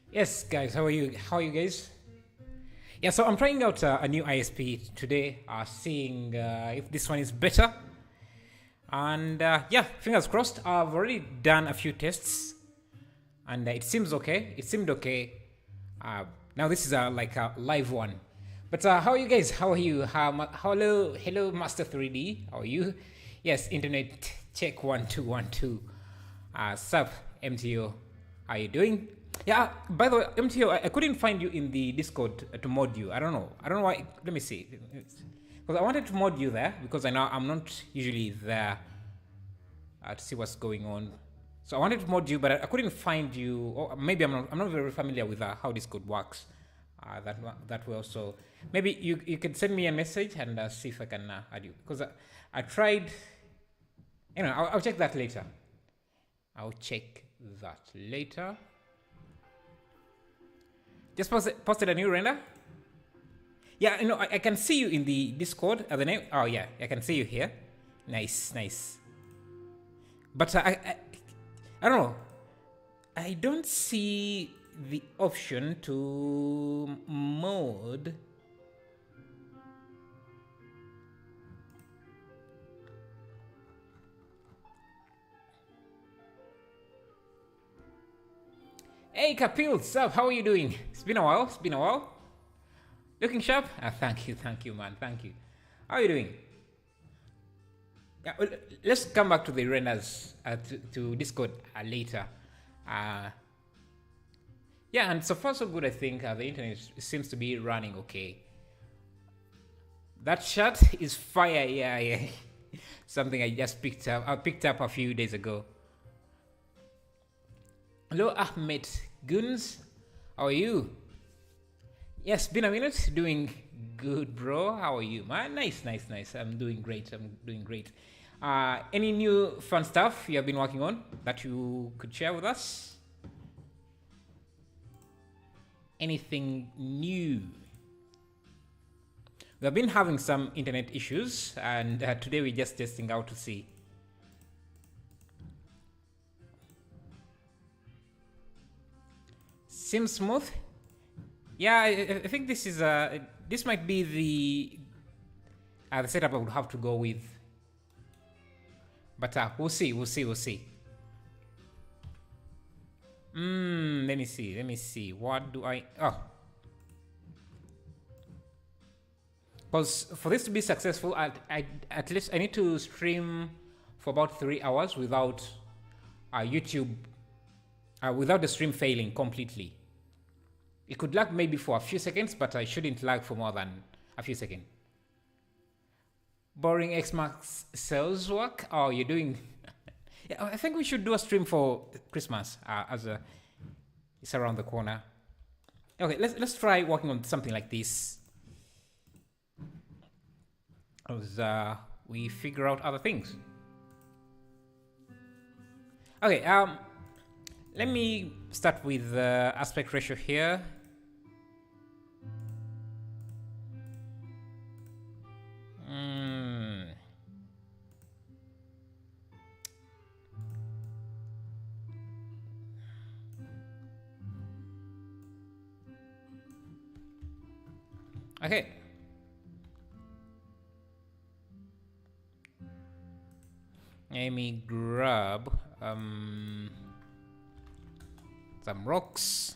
Yes, guys, how are you? How are you guys? Yeah, so I'm trying out a new ISP today, seeing if this one is better. And yeah, fingers crossed. I've already done a few tests, and it seems okay. It seemed okay. Uh, Now this is like a live one. But how are you guys? How are you? Hello, Master 3D. How are you? Yes, internet check 1212. Sup, MTO. How you doing? Yeah. By the way, MTO, I couldn't find you in the Discord to mod you. I don't know. I don't know why. Let me see. Because I wanted to mod you there because I know I'm not usually there to see what's going on. So I wanted to mod you, but I couldn't find you. Or maybe I'm not very familiar with how Discord works. That well. So maybe you could send me a message and see if I can add you. Because I tried. You know, I'll check that later. I'll check that later. Just posted a new render. Yeah, you know, I can see you in the Discord. The name. Oh yeah, I can see you here. Nice, nice. But I don't know. I don't see the option to mod. Hey Kapil, sup? How are you doing? It's been a while. It's been a while. Looking sharp? Thank you, man. Thank you. How are you doing? Yeah, well, let's come back to the renders to Discord later. Yeah, and so far so good. I think the internet seems to be running okay. That shirt is fire. Yeah, yeah. Something I just picked up. I picked up a few days ago. Hello, Ahmed Guns. How are you? Yes, been a minute. Doing good, bro. How are you, man? Nice, nice, nice. I'm doing great. Any new fun stuff you have been working on that you could share with us? Anything new? We have been having some internet issues, and today we're just testing out to see. Seems smooth. Yeah, I think this is this might be the setup I would have to go with. But we'll see. Let me see. What do I? Oh, because for this to be successful, at least I need to stream for about 3 hours without YouTube, without the stream failing completely. It could lag maybe for a few seconds, but I shouldn't lag for more than a few seconds. Boring Xmax sales work? Oh, you're doing... Yeah, I think we should do a stream for Christmas it's around the corner. Okay, let's try working on something like this as we figure out other things. Okay, let me start with the aspect ratio here. Okay. Let me grab some rocks.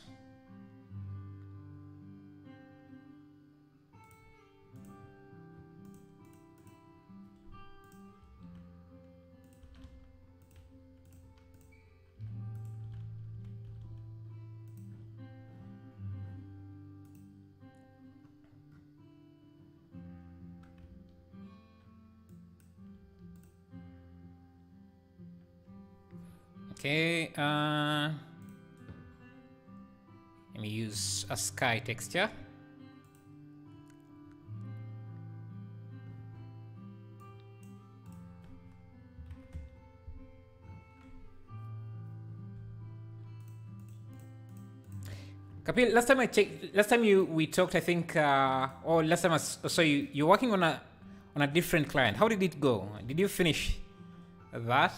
Okay, let me use a sky texture. Kapil, last time we talked, I think, or last time I saw you, you're working on a different client. How did it go? Did you finish that?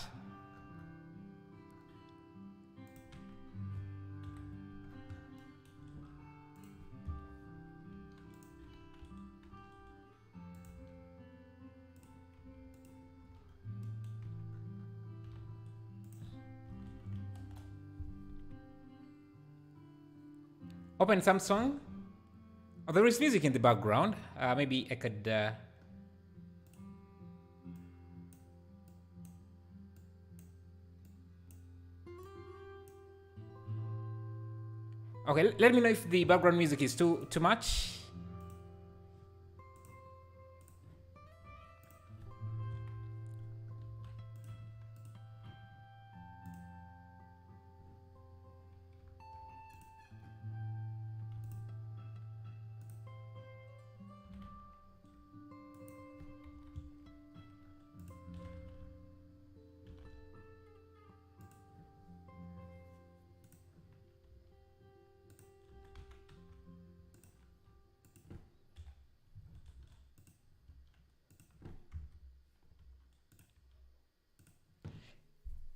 Open Samsung. Oh, there is music in the background. Maybe I could. Okay, let me know if the background music is too much.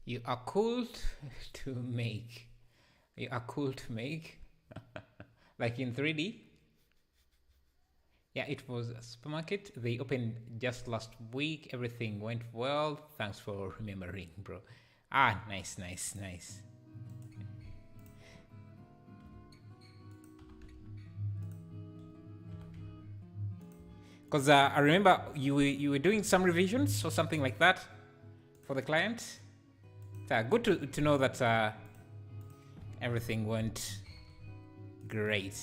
You are cool to make. You are cool to make. Like in 3D. Yeah, it was a supermarket. They opened just last week. Everything went well. Thanks for remembering, bro. Ah, nice, nice, nice. Because I remember you were doing some revisions or something like that for the client. Good to know that everything went great.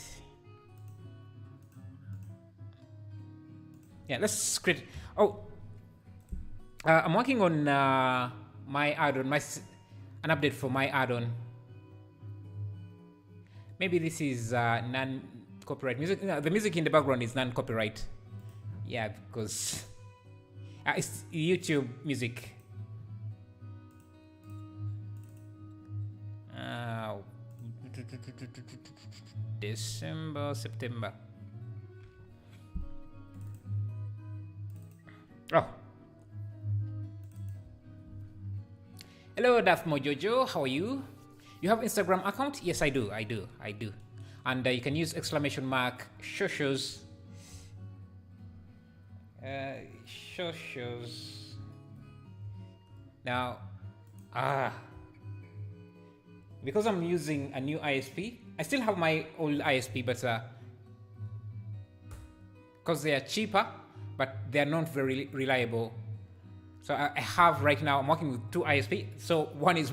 Yeah, let's create. Oh, I'm working on my add-on, an update for my add-on. Maybe this is non-copyright music. No, the music in the background is non-copyright. Yeah, because it's YouTube music. December, September. Oh. Hello, Daft Mojojo. How are you? You have Instagram account? Yes, I do. And you can use exclamation mark shoshos. Shoshos. Now, because I'm using a new ISP, I still have my old ISP, but because they are cheaper, but they are not very reliable. So I have right now, I'm working with two ISP. So one is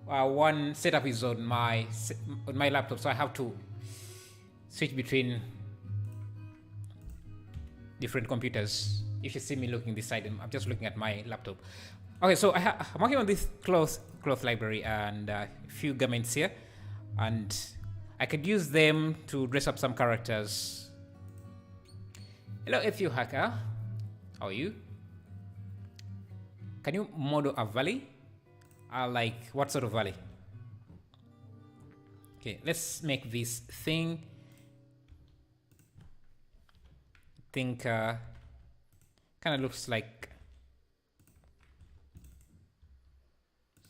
one setup is on my laptop, so I have to switch between different computers. If you see me looking this side, I'm just looking at my laptop. Okay, so I'm working on this cloth library and a few garments here, and I could use them to dress up some characters. Hello, FU Hacker. How are you? Can you model a valley? Like what sort of valley? Okay, let's make this thing. Think kind of looks like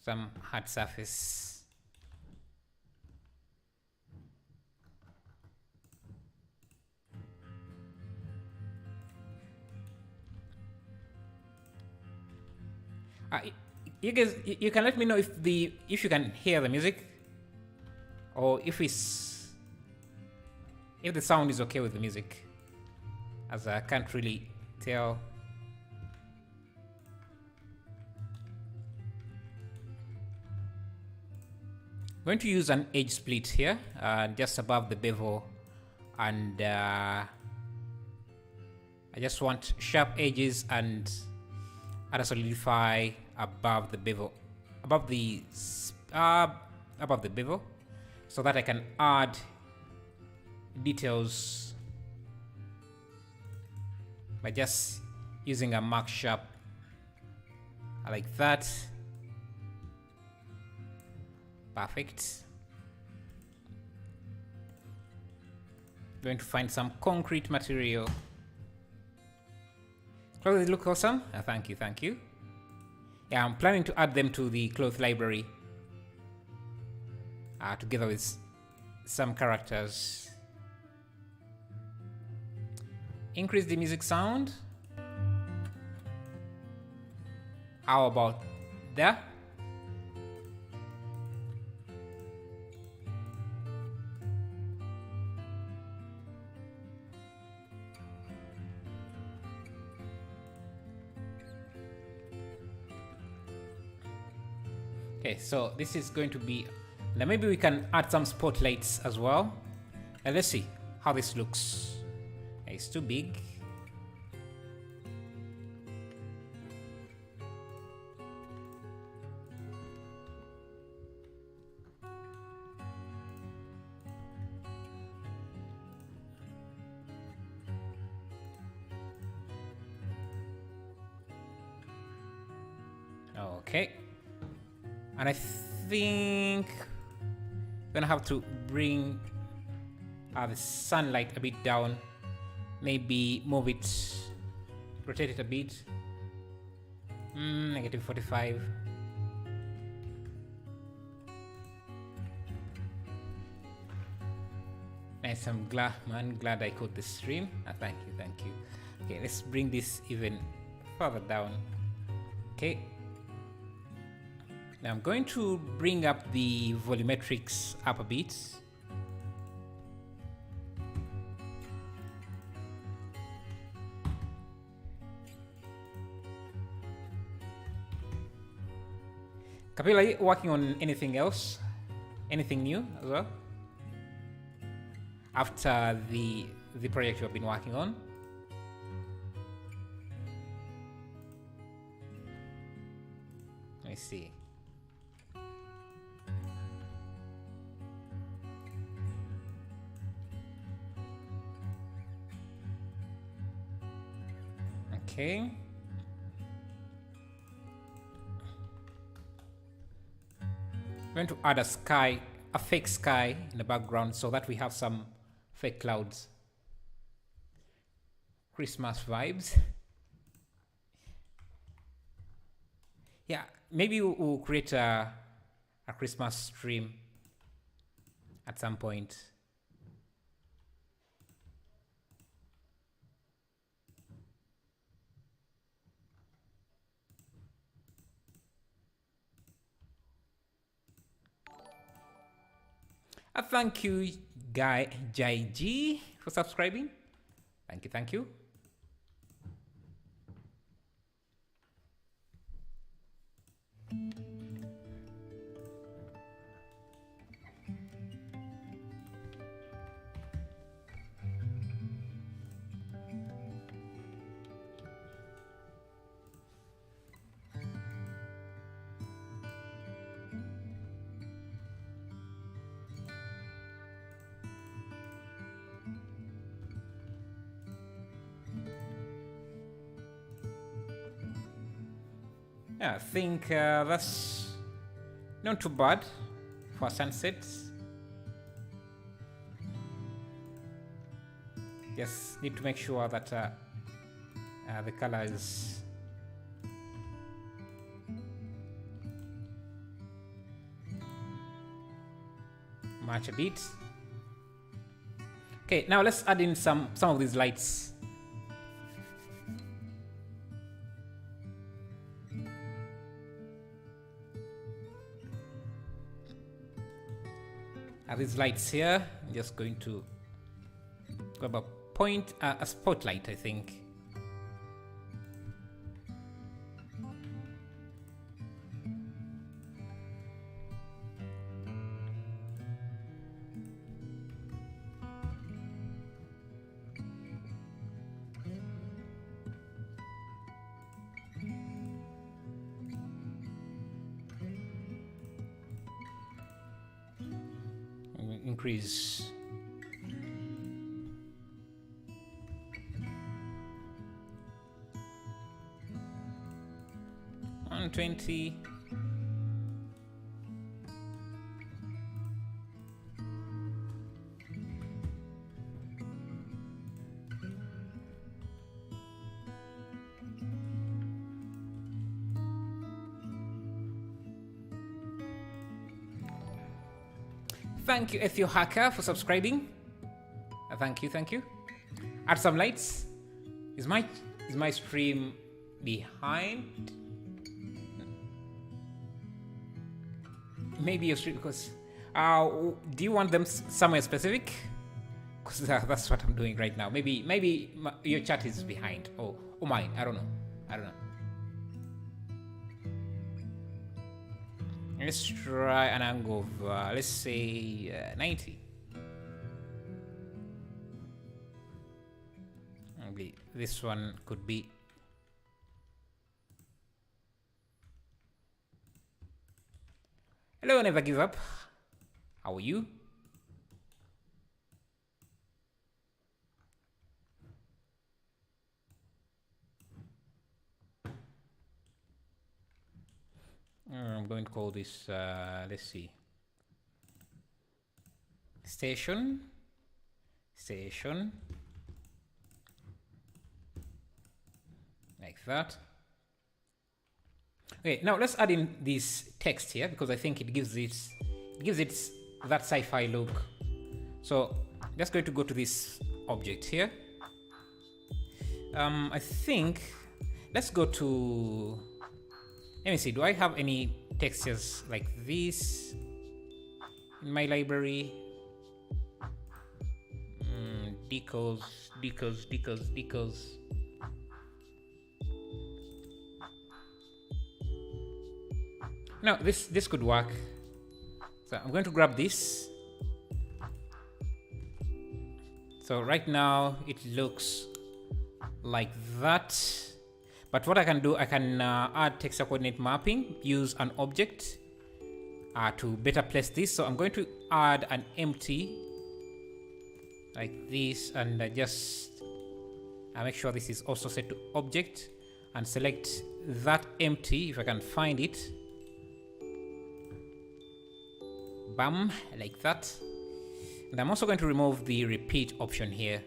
some hard surface. You guys, you can let me know if you can hear the music, or if the sound is okay with the music, as I can't really tell. I'm going to use an edge split here, just above the bevel, and I just want sharp edges and add a solidify above the bevel, above the bevel, so that I can add details by just using a mark sharp like that. Perfect. Going to find some concrete material. Clothes look awesome. Thank you. Yeah, I'm planning to add them to the cloth library, together with some characters. Increase the music sound. How about that? Okay, so this is going to be... Now maybe we can add some spotlights as well. And let's see how this looks. It's too big. Okay. And I think we're gonna have to bring the sunlight a bit down. Maybe move it, rotate it a bit. Negative 45. Nice, I'm glad I caught the stream. Thank you. Okay, let's bring this even further down. Okay. Now I'm going to bring up the volumetrics up a bit. Kapil, are you working on anything else? Anything new as well? After the project you have been working on? Let me see. Okay. I'm going to add a fake sky in the background so that we have some fake clouds. Christmas vibes. Yeah, maybe we'll create a Christmas stream at some point. Thank you, Jai G, for subscribing. Thank you. Yeah, I think that's not too bad for sunsets. Just need to make sure that the color is match a bit. Okay, now let's add in some of these lights. These lights here, I'm just going to grab a spotlight, I think. Increase. $120. Thank you, Ethio Hacker, for subscribing. Thank you. Add some lights. Is my stream behind? Maybe your stream, because do you want them somewhere specific? Because that's what I'm doing right now. Maybe your chat is behind. Oh mine. I don't know. Let's try an angle of, let's say, 90. Maybe this one could be. Hello, never give up. How are you? I'm going to call this, let's see, station, like that. Okay, now let's add in this text here because I think it gives it that sci-fi look. So just going to go to this object here. I think let's go to, let me see, do I have any textures like this in my library? Decals. No, this could work. So I'm going to grab this. So right now it looks like that. But what I can do, I can add texture coordinate mapping, use an object to better place this. So I'm going to add an empty like this, and just make sure this is also set to object, and select that empty if I can find it. Bam, like that. And I'm also going to remove the repeat option here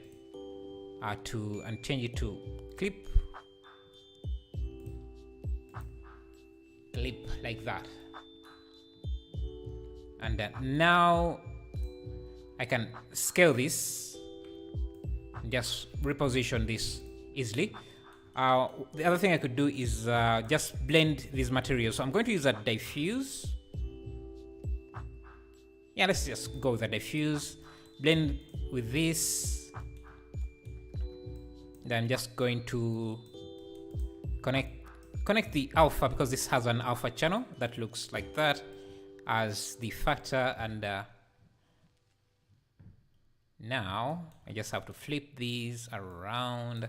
and change it to clip like that. And now I can scale this, just reposition this easily. The other thing I could do is just blend these materials. So I'm going to use a diffuse. Yeah, let's just go with a diffuse. Blend with this. Then I'm just going to connect the alpha, because this has an alpha channel that looks like that, as the factor. And now I just have to flip these around.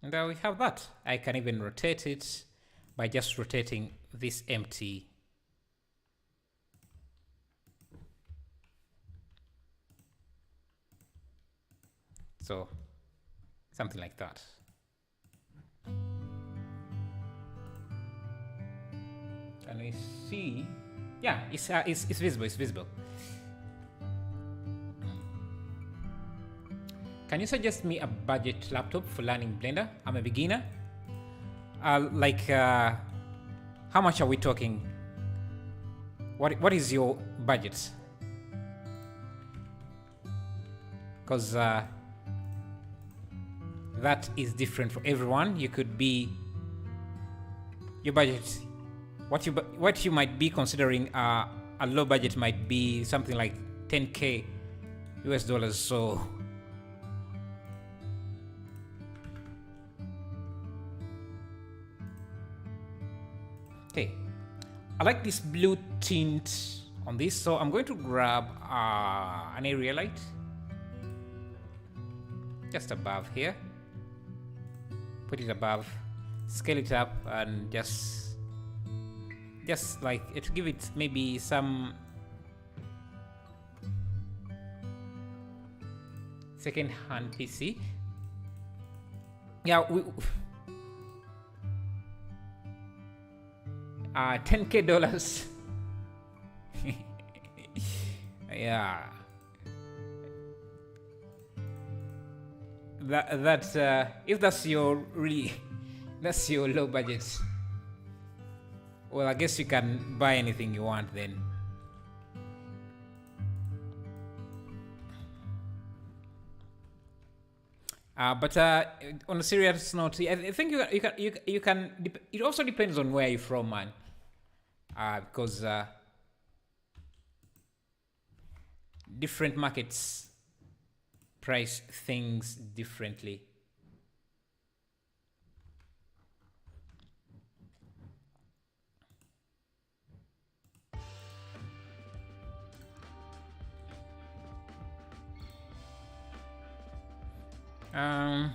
And there we have that. I can even rotate it by just rotating this empty. So something like that. Can we see? Yeah, it's visible. It's visible. Can you suggest me a budget laptop for learning Blender? I'm a beginner. How much are we talking? What is your budget? Because that is different for everyone. You could be your budget. What you might be considering a low budget might be something like 10K US dollars. So okay, I like this blue tint on this, so I'm going to grab an area light just above here, put it above, scale it up, and just like it, give it maybe some second-hand PC. Yeah, we $10K dollars. Yeah, that's if that's your low budget, well, I guess you can buy anything you want then. But on a serious note, I think you can. It also depends on where you're from, man. Because different markets price things differently. Um,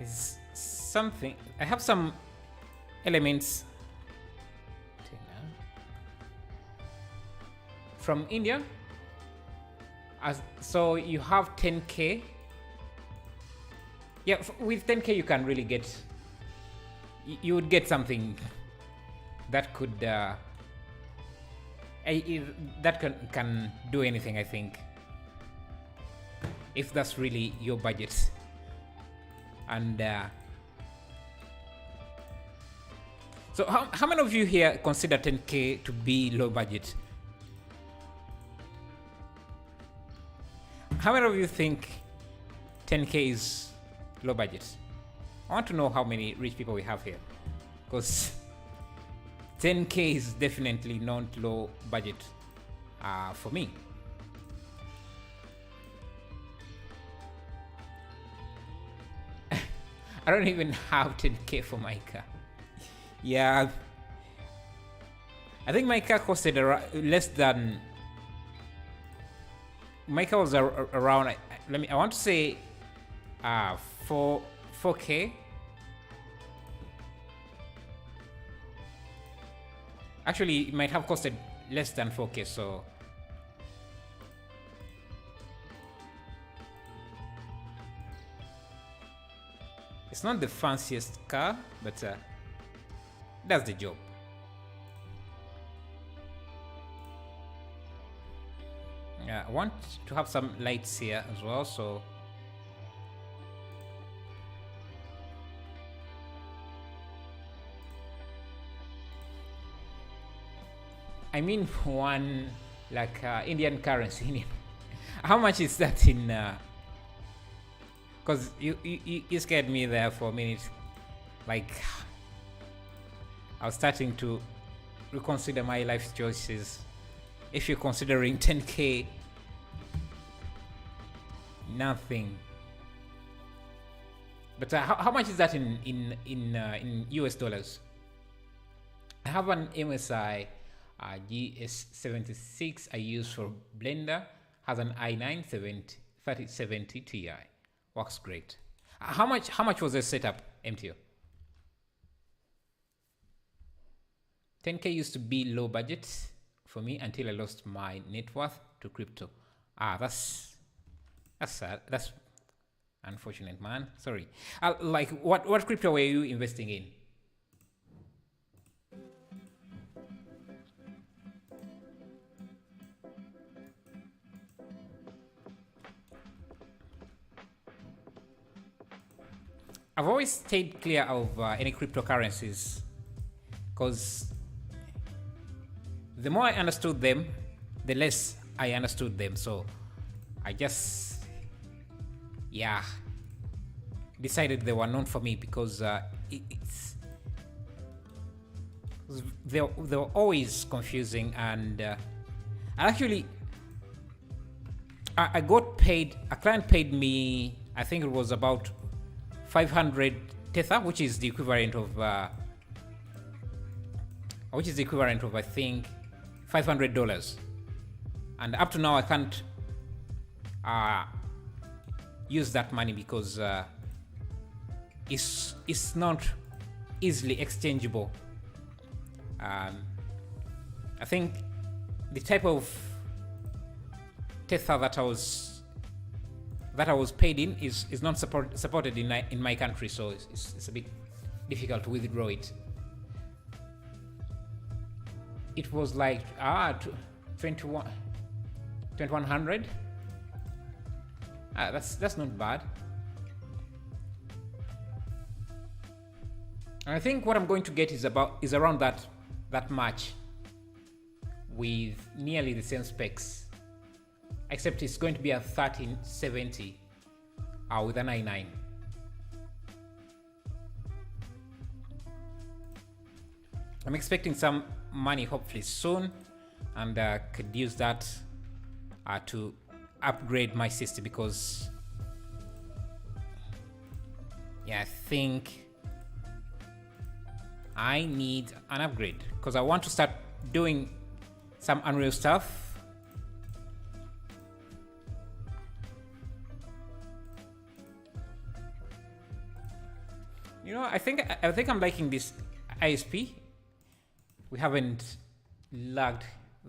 is something. I have some elements from India. So you have 10k. Yeah, with 10k you can really get. You would get something that could that can do anything. I think if that's really your budget. And so how many of you here consider 10k to be low budget? How many of you think 10k is low budget? I want to know how many rich people we have here, because 10k is definitely not low budget for me. I don't even have 10k for my car. Yeah, I think my car costed less than. My car was around. I want to say, 4k. Actually, it might have costed less than 4k. So. It's not the fanciest car, but that's the job. I want to have some lights here as well, so I mean one like Indian currency. How much is that in? Because you scared me there for a minute. Like, I was starting to reconsider my life choices. If you're considering 10k, nothing. But how much is that in US dollars? I have an MSI GS76 I use for Blender. Has an i9 3070 Ti. Works great. How much was the setup, MTO? 10k used to be low budget for me until I lost my net worth to crypto. That's sad. That's unfortunate, man. Sorry. Like what crypto were you investing in? I've always stayed clear of any cryptocurrencies because the more I understood them, the less I understood them. So I just, decided they were not for me because they were always confusing. And actually, I got paid. A client paid me, I think it was about 500 Tether, which is the equivalent of I think $500. And up to now I can't use that money because it's not easily exchangeable. I think the type of Tether that I was paid in is not supported in my country, so it's a bit difficult to withdraw it. It was like 2100. That's not bad. And I think what I'm going to get is around that much with nearly the same specs. Except it's going to be a 1370 with an i9. I'm expecting some money hopefully soon, and could use that to upgrade my system because Yeah, I think I need an upgrade because I want to start doing some Unreal stuff. You know, I think I'm liking this ISP. We haven't lagged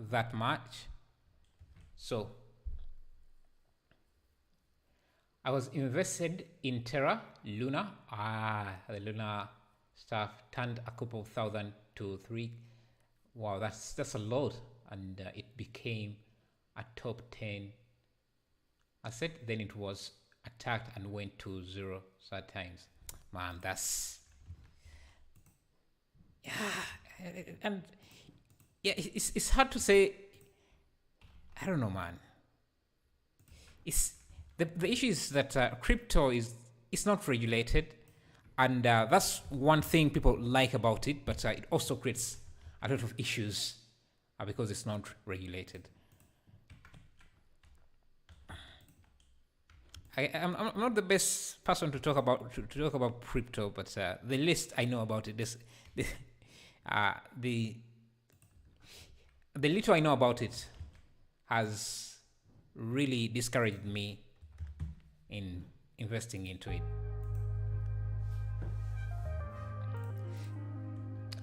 that much. So I was invested in Terra Luna. The Luna stuff turned a couple of thousand to 3. Wow, that's a lot, and it became a top 10 asset. Then it was attacked and went to 0 third times. Man, that's and yeah, it's hard to say. I don't know, man. It's the issue is that crypto is not regulated, and that's one thing people like about it. But it also creates a lot of issues because it's not regulated. I'm not the best person to talk about crypto, but the least I know about it is the little I know about it has really discouraged me in investing into it.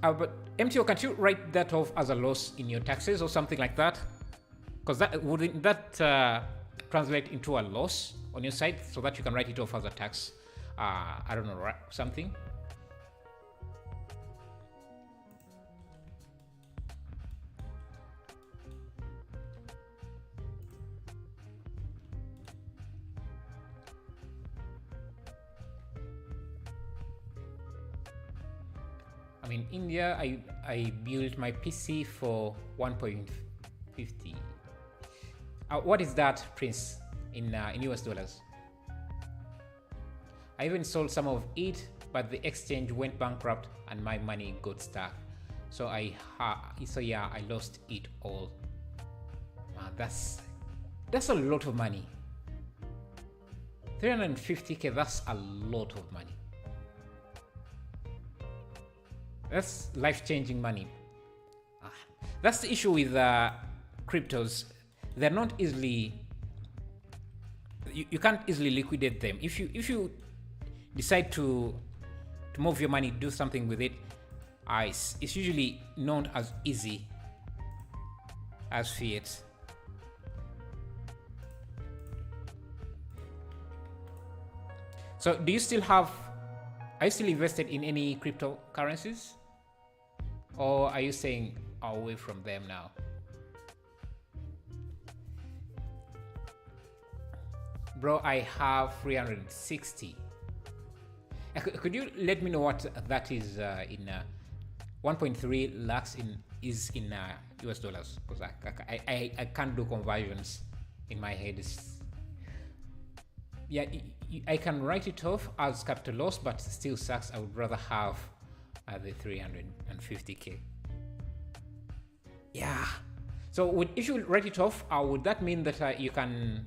But MTO, can't you write that off as a loss in your taxes or something like that? Because that wouldn't that translate into a loss on your side so that you can write it off as a tax? I don't know, something. I mean, India, I built my PC for 1.50. What is that, Prince, in US dollars? I even sold some of it, but the exchange went bankrupt and my money got stuck. So I lost it all. Man, that's a lot of money. 350k, that's a lot of money. That's life-changing money. That's the issue with cryptos. They're not easily. You can't easily liquidate them. If you decide to move your money, do something with it, it's usually not as easy as fiat. So, do you still have? Are you still invested in any cryptocurrencies? Or are you staying away from them now? Bro, I have 360. Could you let me know what that is in 1.3 lakhs is in US dollars? Because I can't do conversions in my head. Yeah, I can write it off as capital loss, but still sucks. I would rather have the 350k. Yeah. So if you write it off, would that mean that you can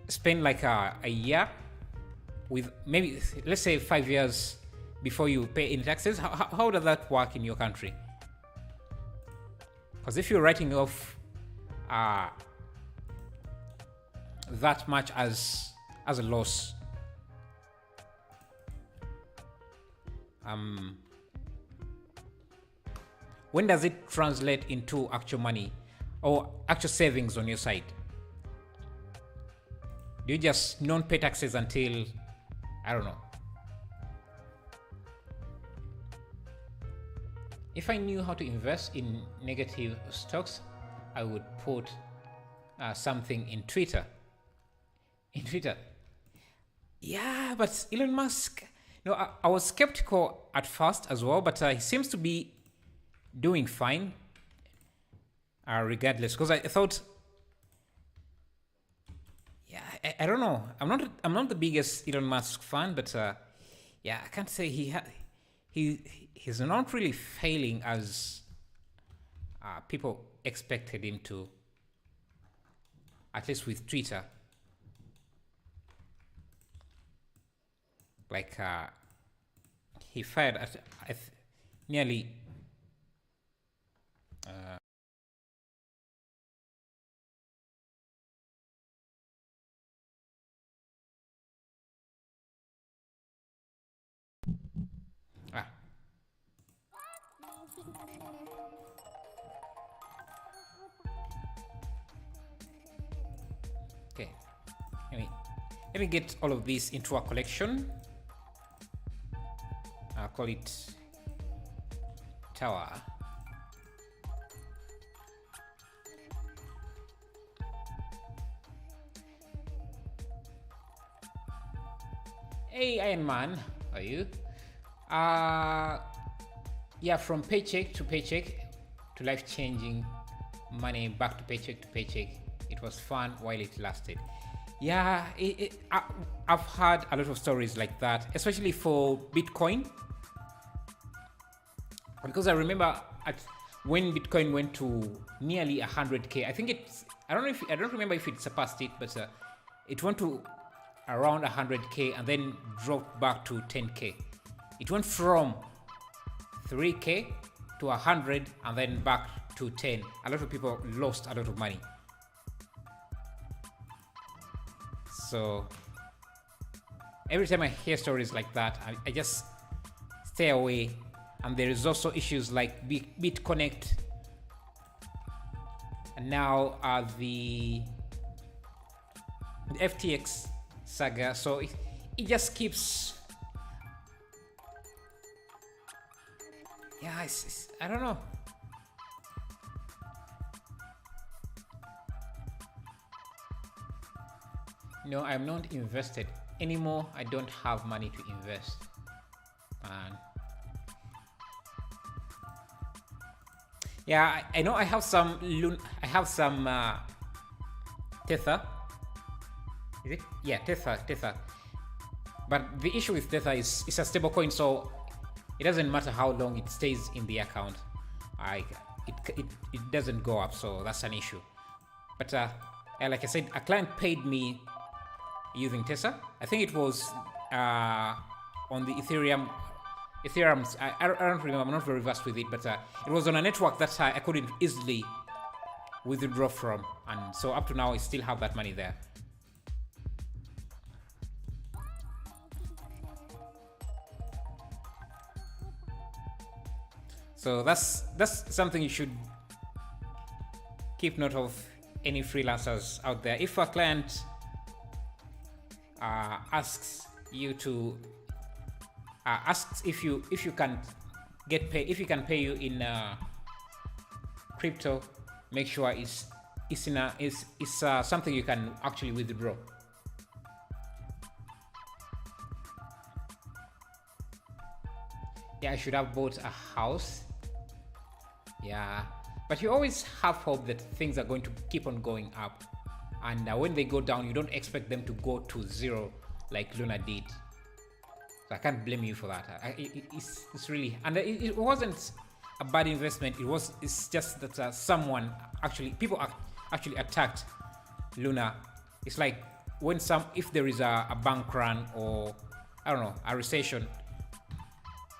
spend like a year with maybe, let's say 5 years before you pay any taxes? How does that work in your country? Because if you're writing off that much as a loss, when does it translate into actual money or actual savings on your side? Do you just non-pay taxes until, I don't know? If I knew how to invest in negative stocks, I would put something in Twitter. Yeah, but Elon Musk, I was skeptical at first as well, but he seems to be doing fine regardless, because I thought, yeah, I don't know, I'm not the biggest Elon Musk fan, but yeah, I can't say he's not really failing as people expected him to, at least with Twitter. like he fired at nearly ah okay. Let me get all of these into a collection. I'll call it tower. Hey Iron Man, how are you? Yeah, from paycheck to paycheck to life changing money, back to paycheck. It was fun while it lasted. Yeah, I've heard a lot of stories like that, especially for Bitcoin, because I remember when Bitcoin went to nearly 100k. I think I don't remember if it surpassed it, but it went to around 100k and then dropped back to 10k. It went from 3k to 100 and then back to 10. A lot of people lost a lot of money. So every time I hear stories like that, I just stay away. And there is also issues like BitConnect, and now the FTX saga. So it just keeps, yeah, I don't know. No, I'm not invested anymore. I don't have money to invest, man. Yeah, I know I have some Tether. Is it? Yeah, Tether. But the issue with Tether is it's a stable coin, so it doesn't matter how long it stays in the account. It doesn't go up, so that's an issue. But like I said, a client paid me using Tether. I think it was on the Ethereum. I don't remember. I'm not very versed with it, but it was on a network that I couldn't easily withdraw from, and so up to now I still have that money there. So that's something you should keep note of, any freelancers out there. If a client asks you to asks if you can get paid, if you can pay you in crypto, make sure it's something you can actually withdraw. Yeah, I should have bought a house. Yeah, but you always have hope that things are going to keep on going up, and when they go down, you don't expect them to go to zero like Luna did. So I can't blame you for that. It's really, and it wasn't a bad investment. It's just that people actually attacked Luna. It's like if there is a bank run, or I don't know, a recession,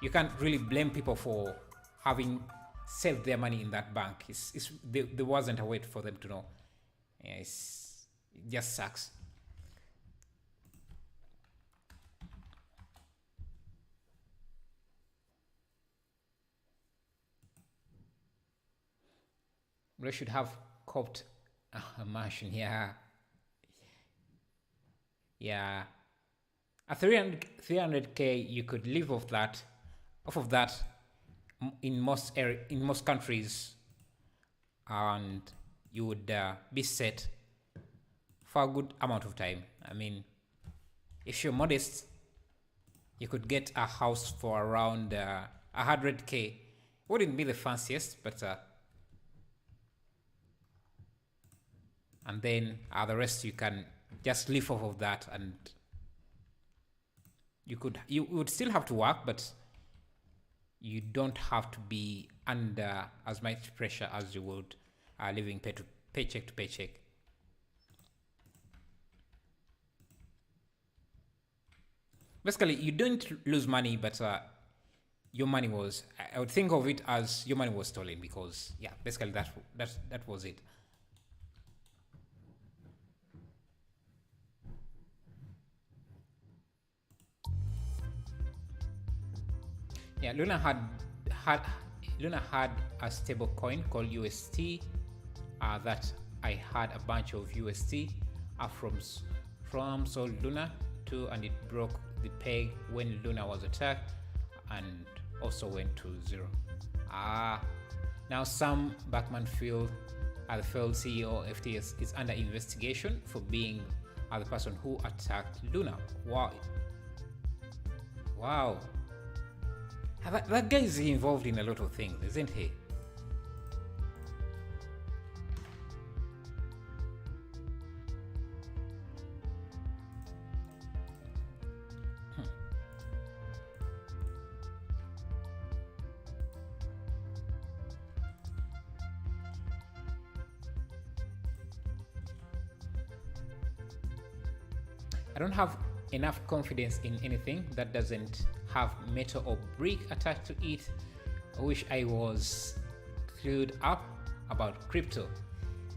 you can't really blame people for having saved their money in that bank. There wasn't a way for them to know. Yeah, it just sucks. We should have copped a mansion. Yeah. A 300k, you could live off of that in most countries, and you would be set for a good amount of time. I mean, if you're modest, you could get a house for around 100k. Wouldn't be the fanciest, but and then the rest you can just live off of that, and you would still have to work, but you don't have to be under as much pressure as you would living paycheck to paycheck. Basically, you don't lose money, but your money was. I would think of it as your money was stolen because yeah, basically that was it. Yeah, had Luna had a stable coin called UST. That I had a bunch of UST from sold Luna to, and it broke the peg when Luna was attacked, and also went to zero. Ah, now Sam Backman-Fried, the failed CEO of FTS, is under investigation for being the person who attacked Luna. Wow, wow. That guy is involved in a lot of things, isn't he? I don't have enough confidence in anything that doesn't have metal or brick attached to it. I wish I was clued up about crypto.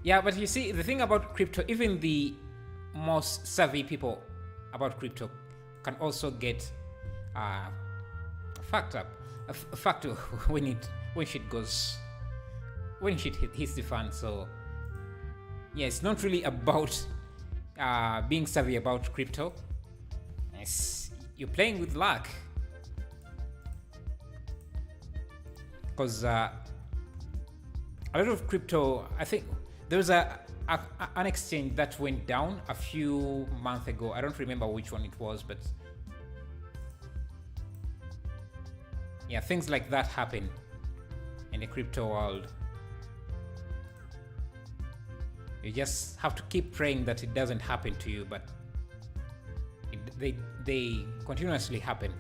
Yeah, but you see, the thing about crypto, even the most savvy people about crypto can also get fucked up. Fucked up when shit hits the fan. So yeah, it's not really about being savvy about crypto. You're playing with luck, because a lot of crypto, I think there was an exchange that went down a few months ago. I don't remember which one it was, but yeah, things like that happen in the crypto world. You just have to keep praying that it doesn't happen to you, but they continuously happen.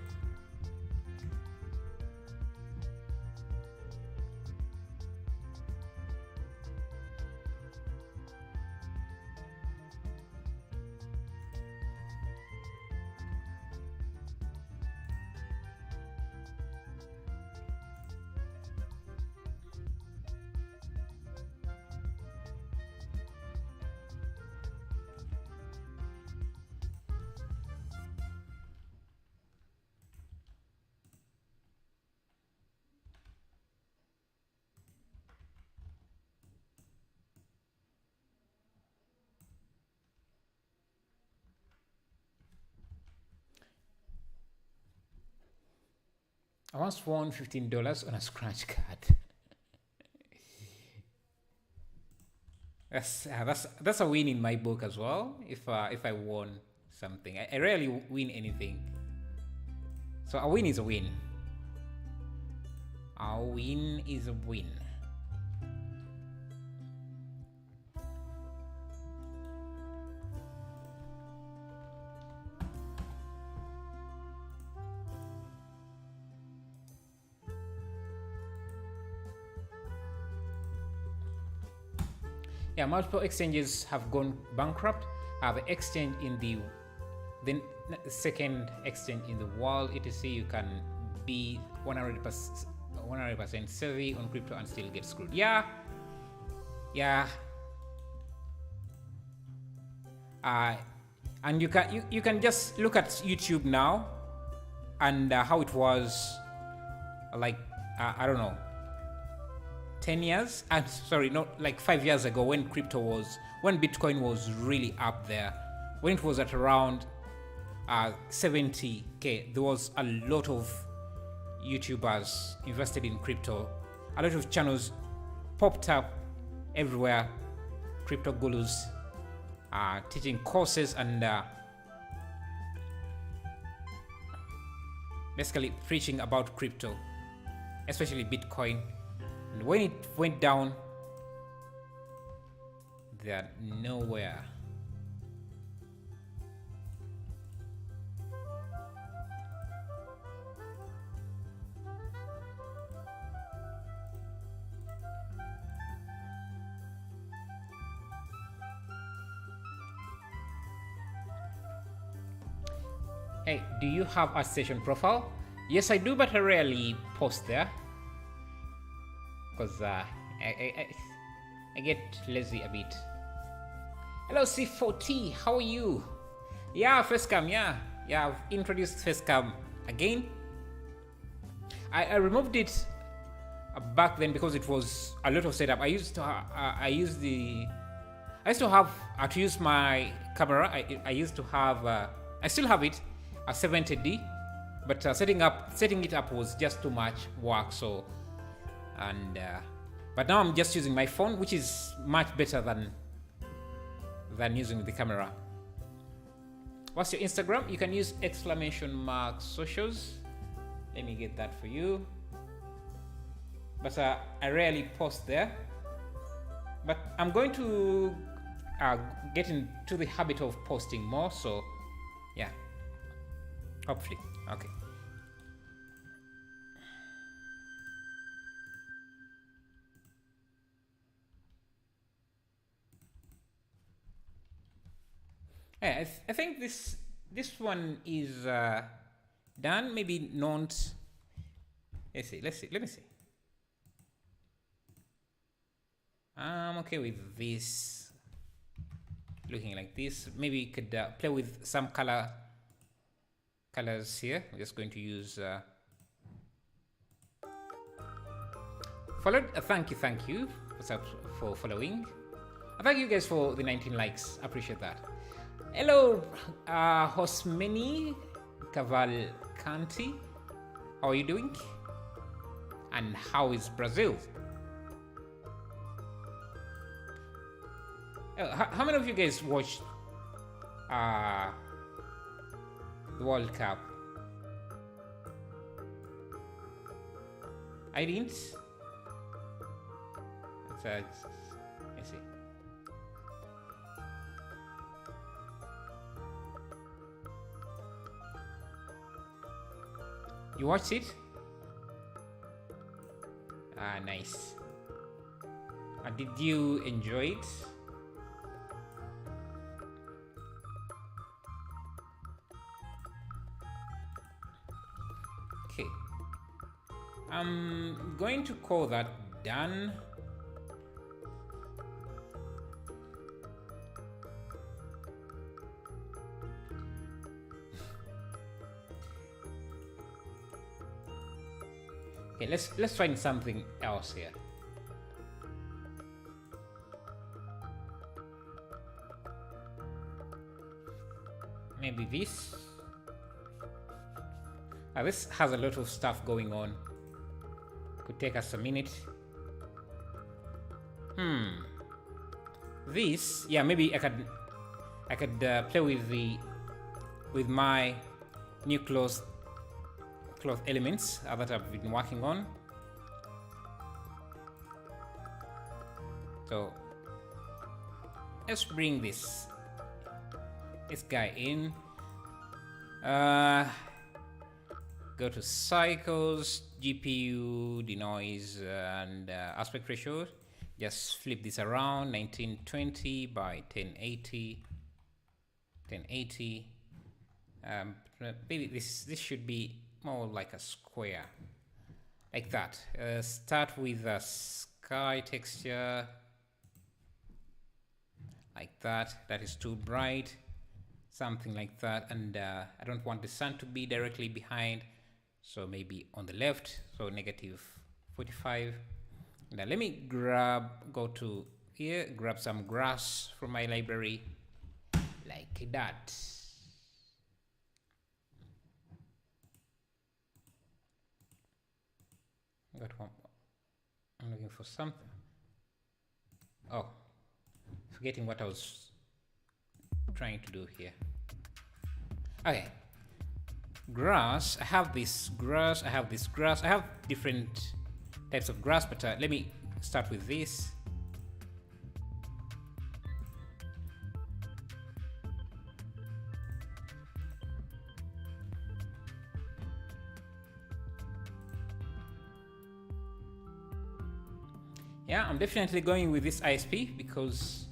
I once won $15 on a scratch card. That's a win in my book as well. If I won something, I rarely win anything. So a win is a win. A win is a win. Yeah, multiple exchanges have gone bankrupt. The exchange in the second exchange in the world, etc. You can be 100% savvy on crypto and still get screwed. Yeah. And you can just look at YouTube now and how it was like I don't know, 10 years, and sorry, not like 5 years ago, when Bitcoin was really up there, when it was at around 70k. There was a lot of YouTubers invested in crypto. A lot of channels popped up everywhere, crypto gurus teaching courses and basically preaching about crypto, especially Bitcoin. And when it went down, they're nowhere. Hey, do you have a station profile? Yes, I do, but I rarely post there because I get lazy a bit. Hello C4T, how are you? Yeah, Facecam, yeah, I've introduced Facecam again. I removed it back then because it was a lot of setup. I used to use my camera. I used to have I still have it, a 70D, but setting it up was just too much work. So, and but now I'm just using my phone, which is much better than using the camera. What's your Instagram? You can use !socials. Let me get that for you. But I rarely post there. But I'm going to get into the habit of posting more. So, yeah. Hopefully. Okay. Yeah, I think this one is done. Maybe not. Let's see. Let me see. I'm okay with this. Looking like this. Maybe you could play with some colors here. I'm just going to use followed. Thank you. What's up for following? Thank you guys for the 19 likes. Appreciate that. Hello, Hosmeni Cavalcanti. How are you doing? And how is Brazil? How many of you guys watched the World Cup? I didn't. Let's see. You watched it? Ah, nice. Did you enjoy it? Okay. I'm going to call that done. Okay, let's find something else here. Maybe this. This has a lot of stuff going on. Could take us a minute. This, yeah, maybe I could play with my new cloth elements that I've been working on. So let's bring this guy in. Go to cycles, GPU, denoise, and aspect ratio. Just flip this around, 1920 by 1080. Maybe this should be more like a square, like that. Start with a sky texture, like that. That is too bright, something like that. And I don't want the sun to be directly behind, so maybe on the left, so -45. Now let me go to here, grab some grass from my library, like that. Got one. I'm looking for something. Oh, forgetting what I was trying to do here. Okay. Grass. I have this grass. I have this grass. I have different types of grass, but let me start with this. Yeah, I'm definitely going with this ISP because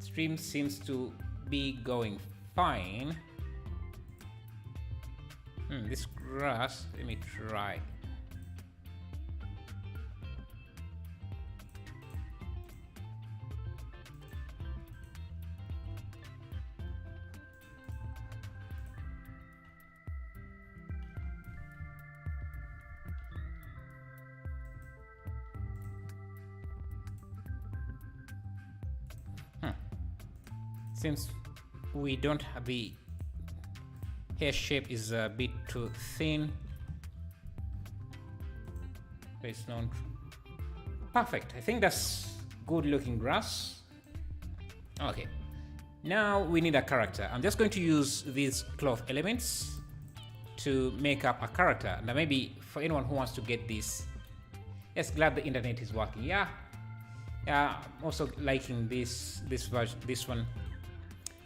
stream seems to be going fine. This grass, let me try. Since we don't have the hair shape is a bit too thin, it's not perfect. I think that's good looking grass. Okay, now we need a character. I'm just going to use these cloth elements to make up a character. Now maybe for anyone who wants to get this, yes, glad the internet is working. Yeah, I'm also liking this version, this one.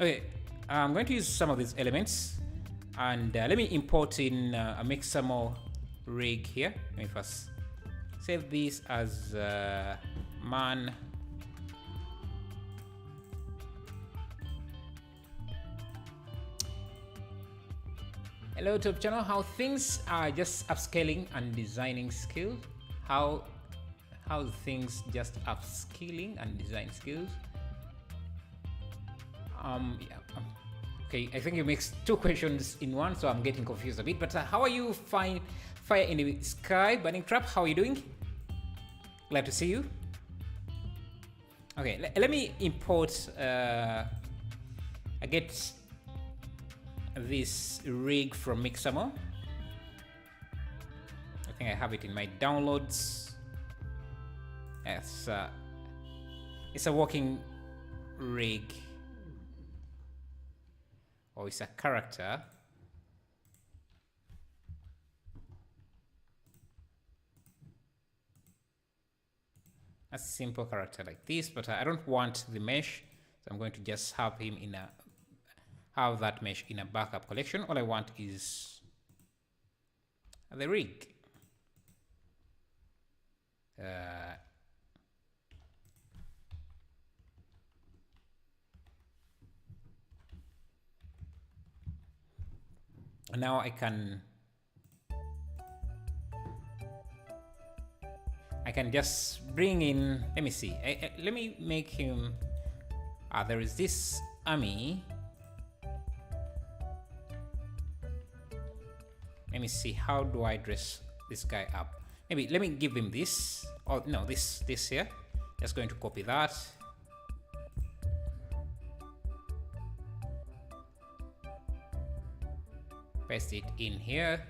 Okay, I'm going to use some of these elements, and let me import in a Mixamo rig here. Let me first save this as man. Hello YouTube channel, how things are just upscaling and designing skills. How things just upskilling and design skills. Okay, I think you mixed two questions in one, so I'm getting confused a bit. But how are you? Fire in the sky, burning trap. How are you doing? Glad to see you. Okay, let me import. I get this rig from Mixamo. I think I have it in my downloads. Yes, it's a working rig. Or it's a character. A simple character like this, but I don't want the mesh, so I'm going to just have him in have that mesh in a backup collection. All I want is the rig. Now I can just bring in, let me see, let me make him, there is this army. Let me see, how do I dress this guy up? Maybe let me give him this, or no, this here. Just going to copy that. Paste it in here.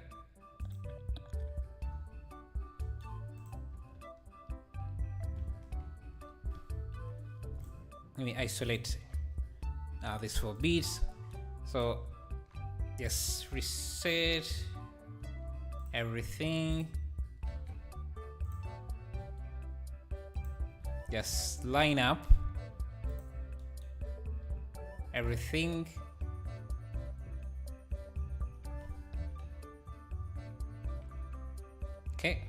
Let me isolate this for beats. So just reset everything. Just line up everything. Okay.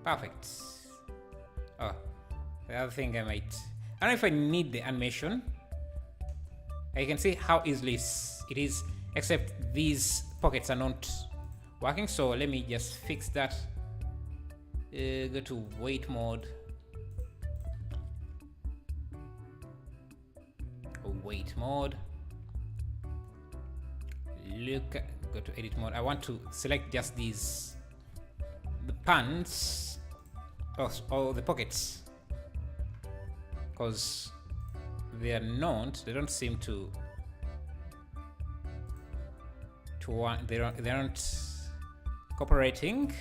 Perfect. Oh, the other thing I don't know if I need the animation. You can see how easily it is, except these pockets are not working. So let me just fix that. Go to weight mode. Weight mode. Go to edit mode. I want to select just these, the pants, or the pockets, because they don't seem to want, they aren't cooperating.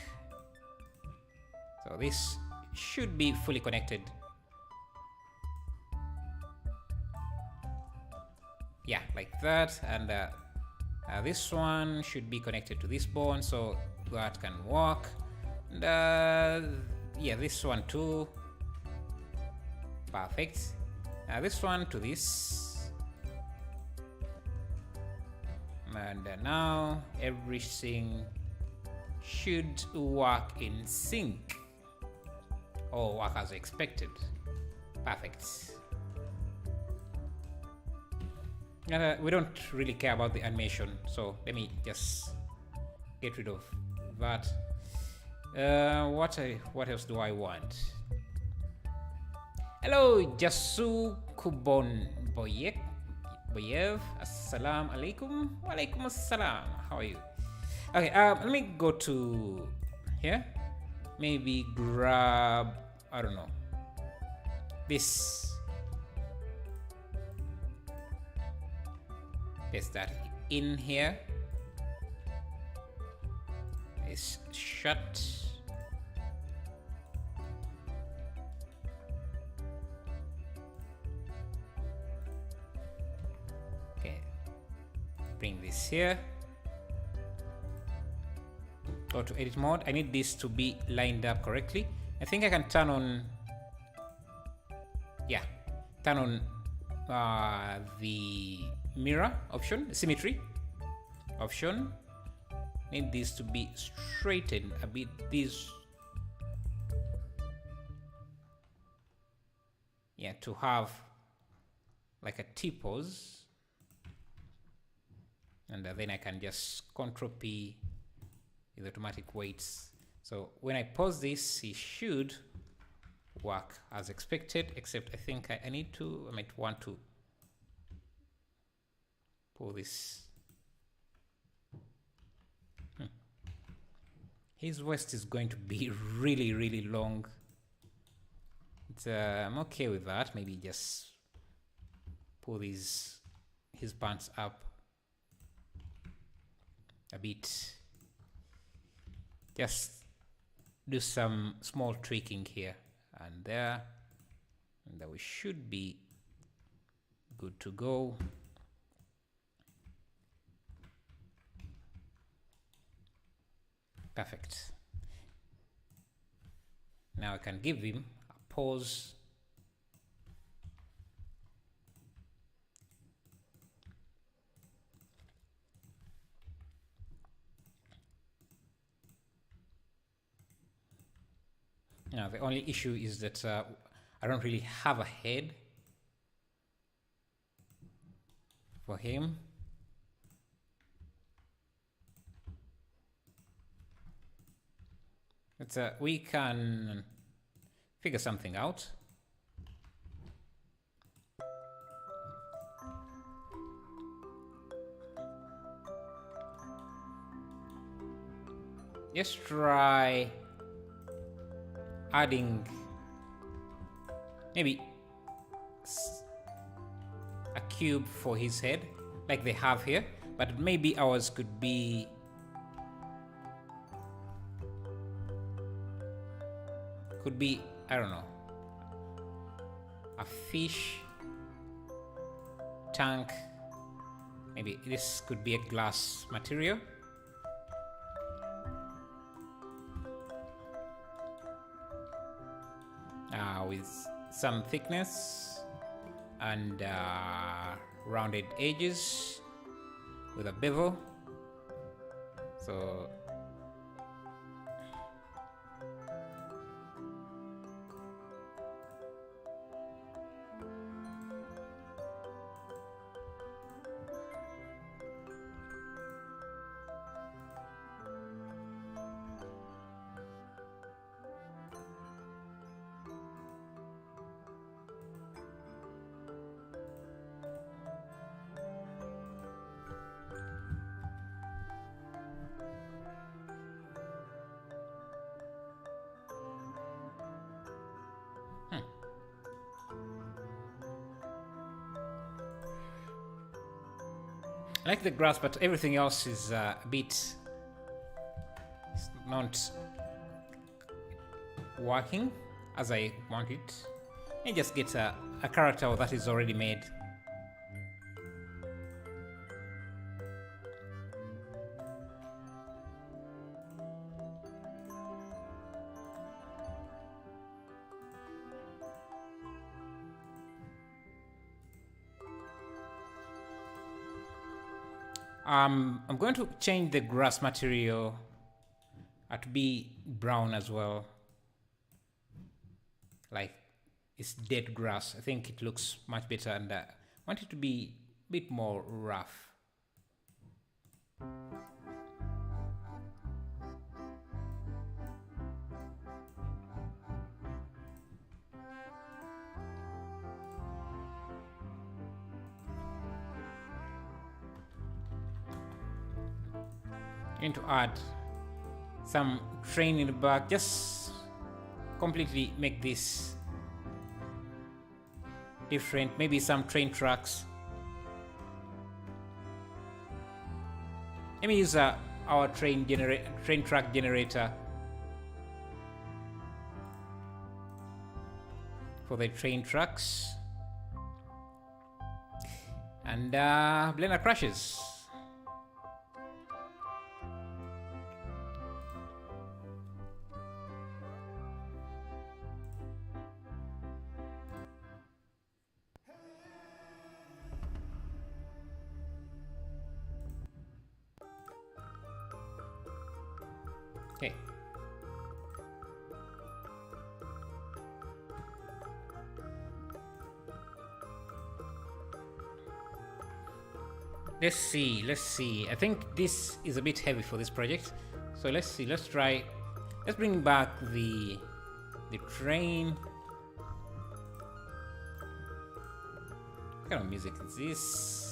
So this should be fully connected. Yeah, like that. And this one should be connected to this bone, so that can work. And yeah, this one too. Perfect. This one to this. And now everything should work in sync, or work as expected. Perfect. We don't really care about the animation, so let me just get rid of that. What else do I want? Hello, Jasu Kubon Boyev. Assalamu alaikum. Walaikum assalam. How are you? Okay, let me go to here. Maybe grab, I don't know, this. Paste that in here. It's shut. Okay, bring this here. Go to edit mode. I need this to be lined up correctly. I think I can turn on, yeah, turn on the mirror option, symmetry option. Need this to be straightened a bit. This, yeah, to have like a T-pose, and then I can just Control P with automatic weights. So when I pause this, it should work as expected, except I think I might want to pull this. His waist is going to be really, really long. I'm okay with that. Maybe just pull his pants up a bit. Just do some small tweaking here and there, and then we should be good to go. Perfect. Now I can give him a pause. Now the only issue is that I don't really have a head for him. We can figure something out. Just try adding maybe a cube for his head like they have here, but maybe ours could be I don't know, a fish tank. Maybe this could be a glass material. With some thickness and rounded edges with a bevel. So I like the grass, but everything else is a bit not working as I want it. I just get a character that is already made. I'm going to change the grass material to be brown as well. Like it's dead grass. I think it looks much better, and I want it to be bit more rough. Going to add some train in the back, just completely make this different. Maybe some train tracks. Let me use our train track generator for the train tracks, and Blender crashes. Okay. Let's see. I think this is a bit heavy for this project. So let's see. Let's bring back the train. What kind of music is this?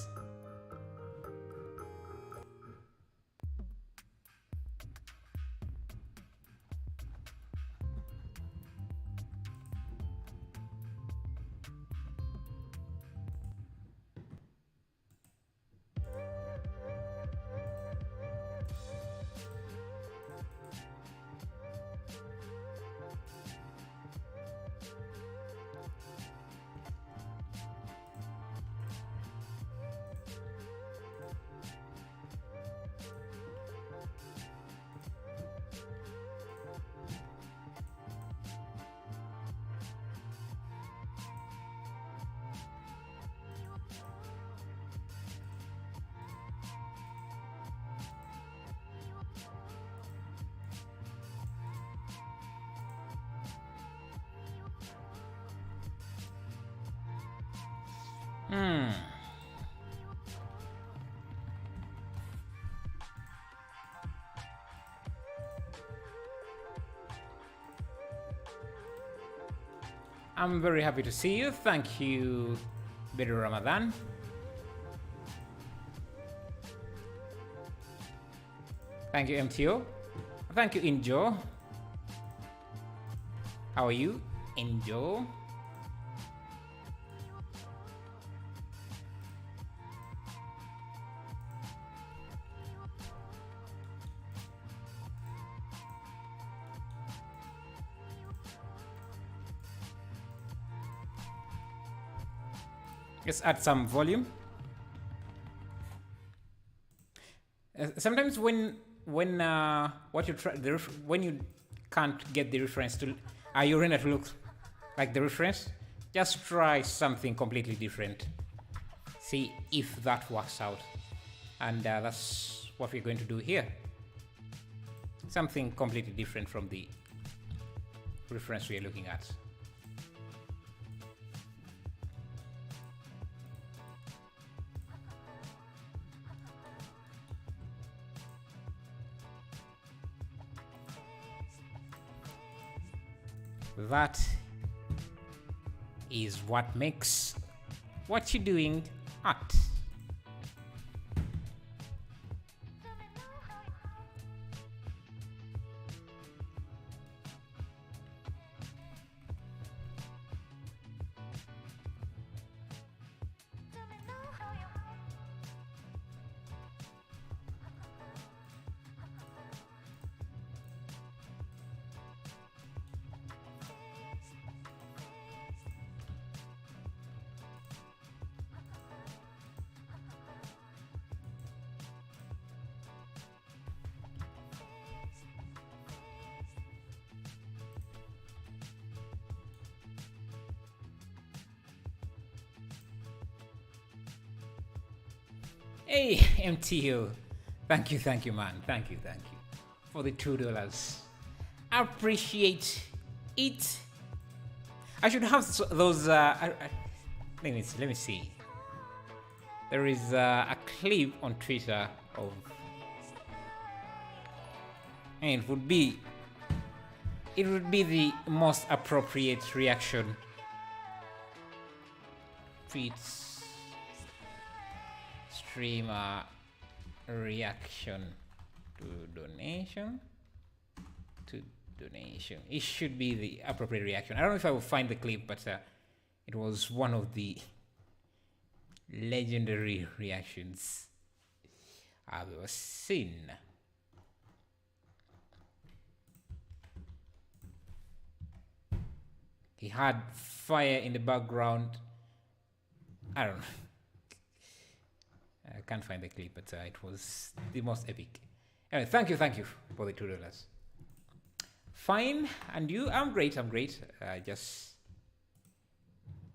I'm very happy to see you. Thank you, Bidu Ramadan. Thank you, MTO. Thank you, Injo. How are you, Injo? Let's add some volume. Sometimes when what you try when you can't get the reference to your render to look like the reference, just try something completely different. See if that works out, and that's what we're going to do here. Something completely different from the reference we are looking at. That is what makes what you're doing art. Hey, MTO. Thank you, man. Thank you for the $2. Appreciate it. I should have those. Let me see. There is a clip on Twitter of, and it would be the most appropriate reaction. Tweets streamer reaction to donation. It should be the appropriate reaction. I don't know if I will find the clip, but it was one of the legendary reactions I've ever seen. He had fire in the background. I don't know. I can't find the clip, but it was the most epic. Anyway, thank you for the $2. Fine, and you? I'm great. Just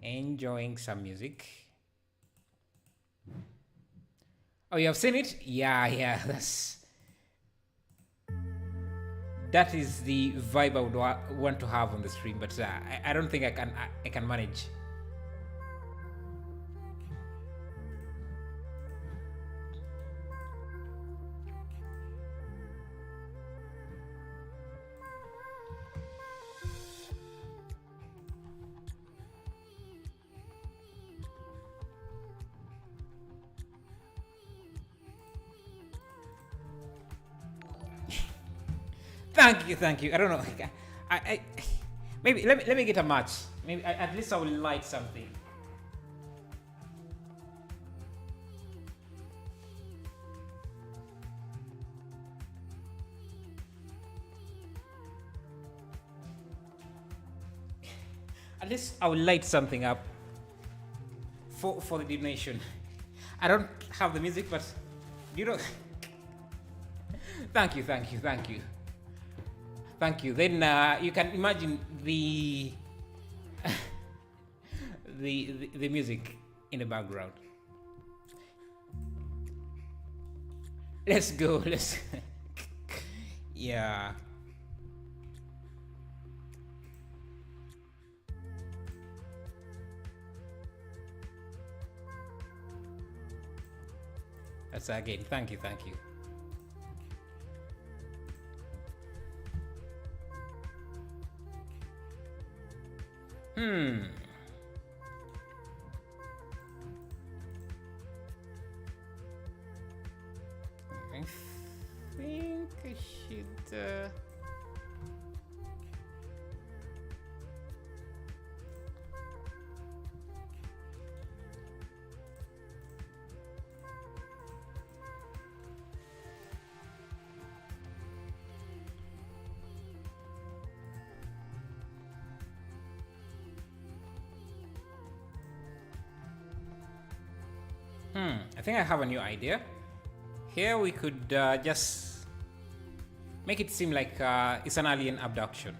enjoying some music. Oh, you have seen it? Yeah. That is the vibe I would want to have on the stream, but I don't think I can manage. Thank you. I don't know. I maybe let me get a match. Maybe at least I will light something. At least I will light something up for the donation. I don't have the music, but you know. Thank you. Then you can imagine the the music in the background. Let's go. Yeah. That's again. Thank you. I think I should. I think I have a new idea. Here we could just make it seem like it's an alien abduction.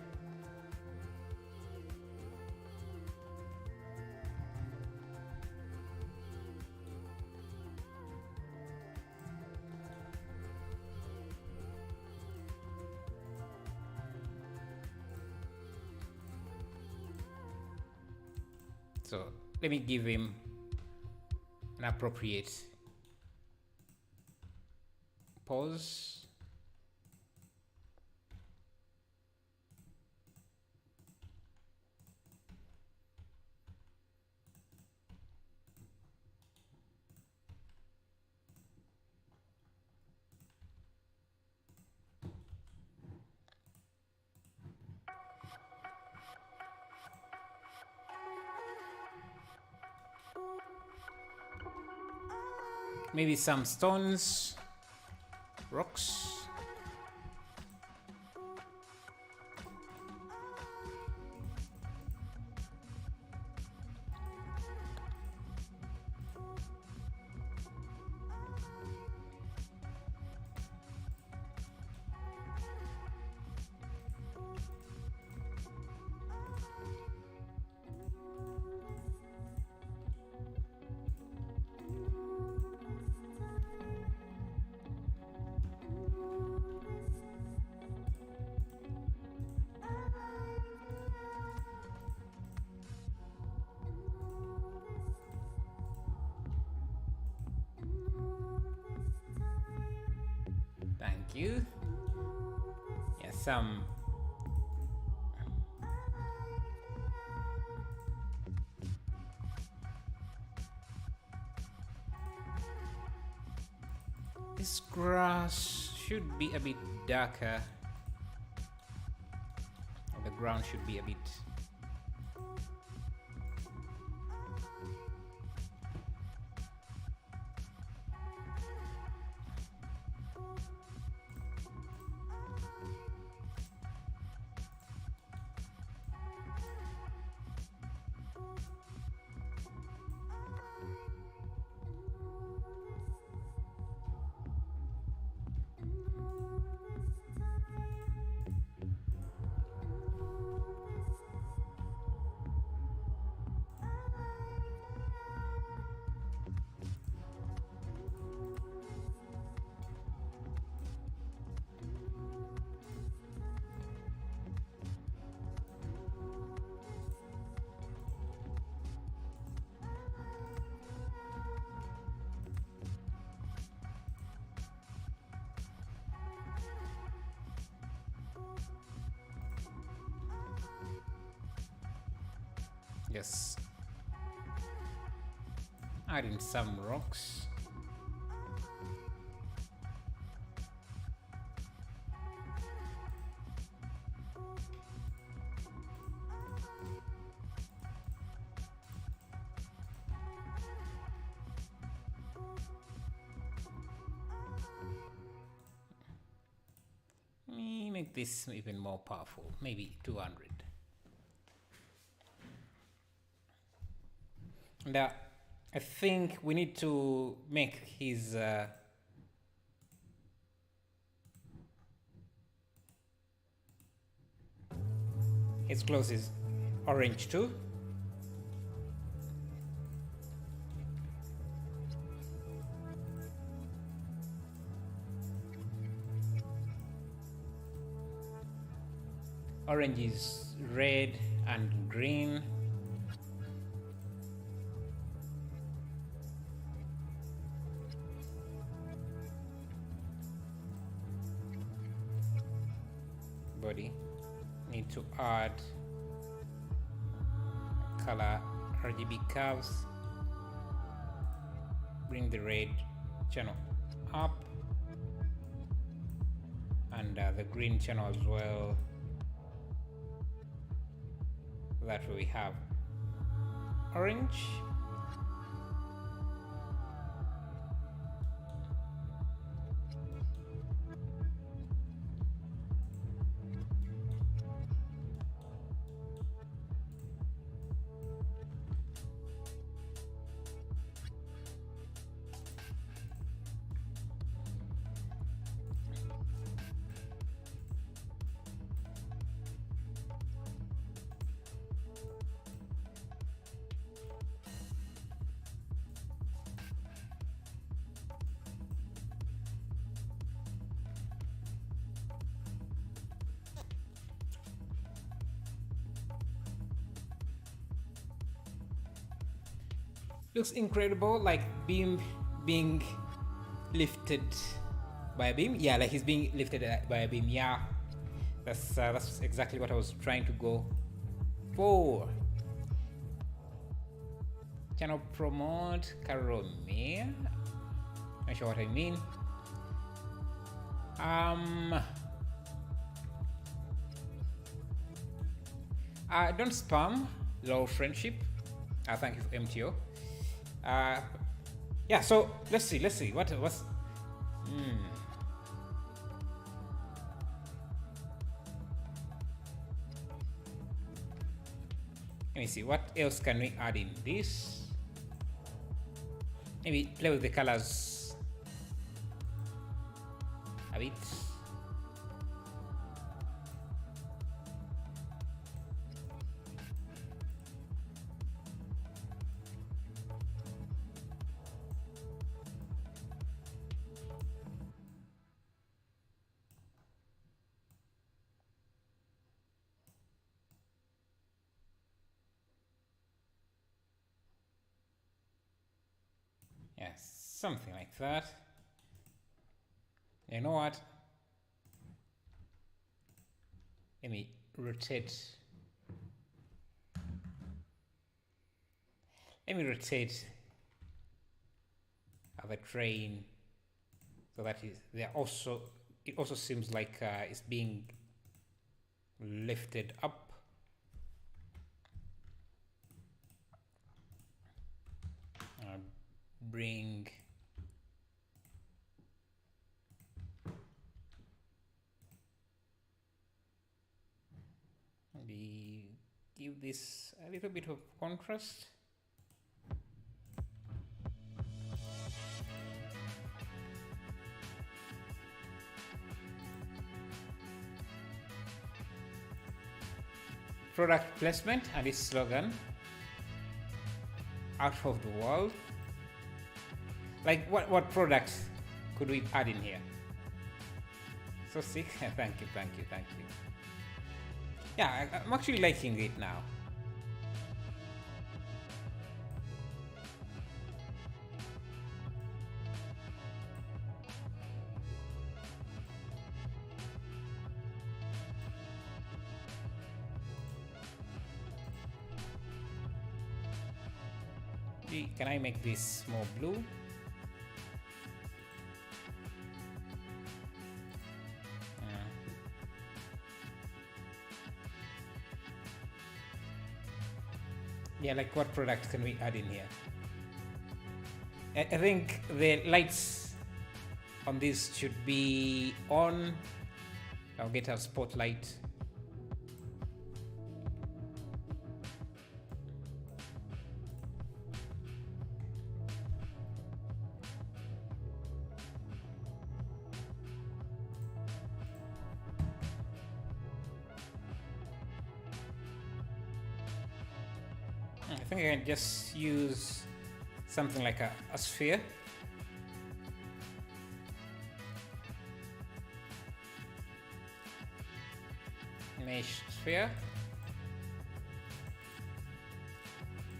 So let me give him an appropriate pause. Maybe some stones, rocks. you. Yeah, some. This grass should be a bit darker. The ground should be a bit. Yes. Adding some rocks. Let me make this even more powerful, maybe 200. And I think we need to make his clothes is orange too. Orange is red and green. Body. Need to add color RGB curves. Bring the red channel up and the green channel as well. That way we have orange. Looks incredible, like beam being lifted by a beam. Yeah, like he's being lifted by a beam. Yeah, that's exactly what I was trying to go for. Channel promote Karomir. Not sure what I mean. Don't spam. Low friendship. Thank you for MTO. Yeah, so let's see what's let me see what else can we add in this. Maybe play with the colors a bit. Yes, something like that. You know what? Let me rotate. Let me rotate the train so that is there also. It also seems like it's being lifted up. Bring give this a little bit of contrast. Product placement and its slogan, out of the world. Like what product could we add in here? So sick. Thank you. Yeah, I'm actually liking it now. Can I make this more blue? Yeah, like what products can we add in here? I think the lights on this should be on. I'll get a spotlight. I think I can just use something like a sphere. Mesh sphere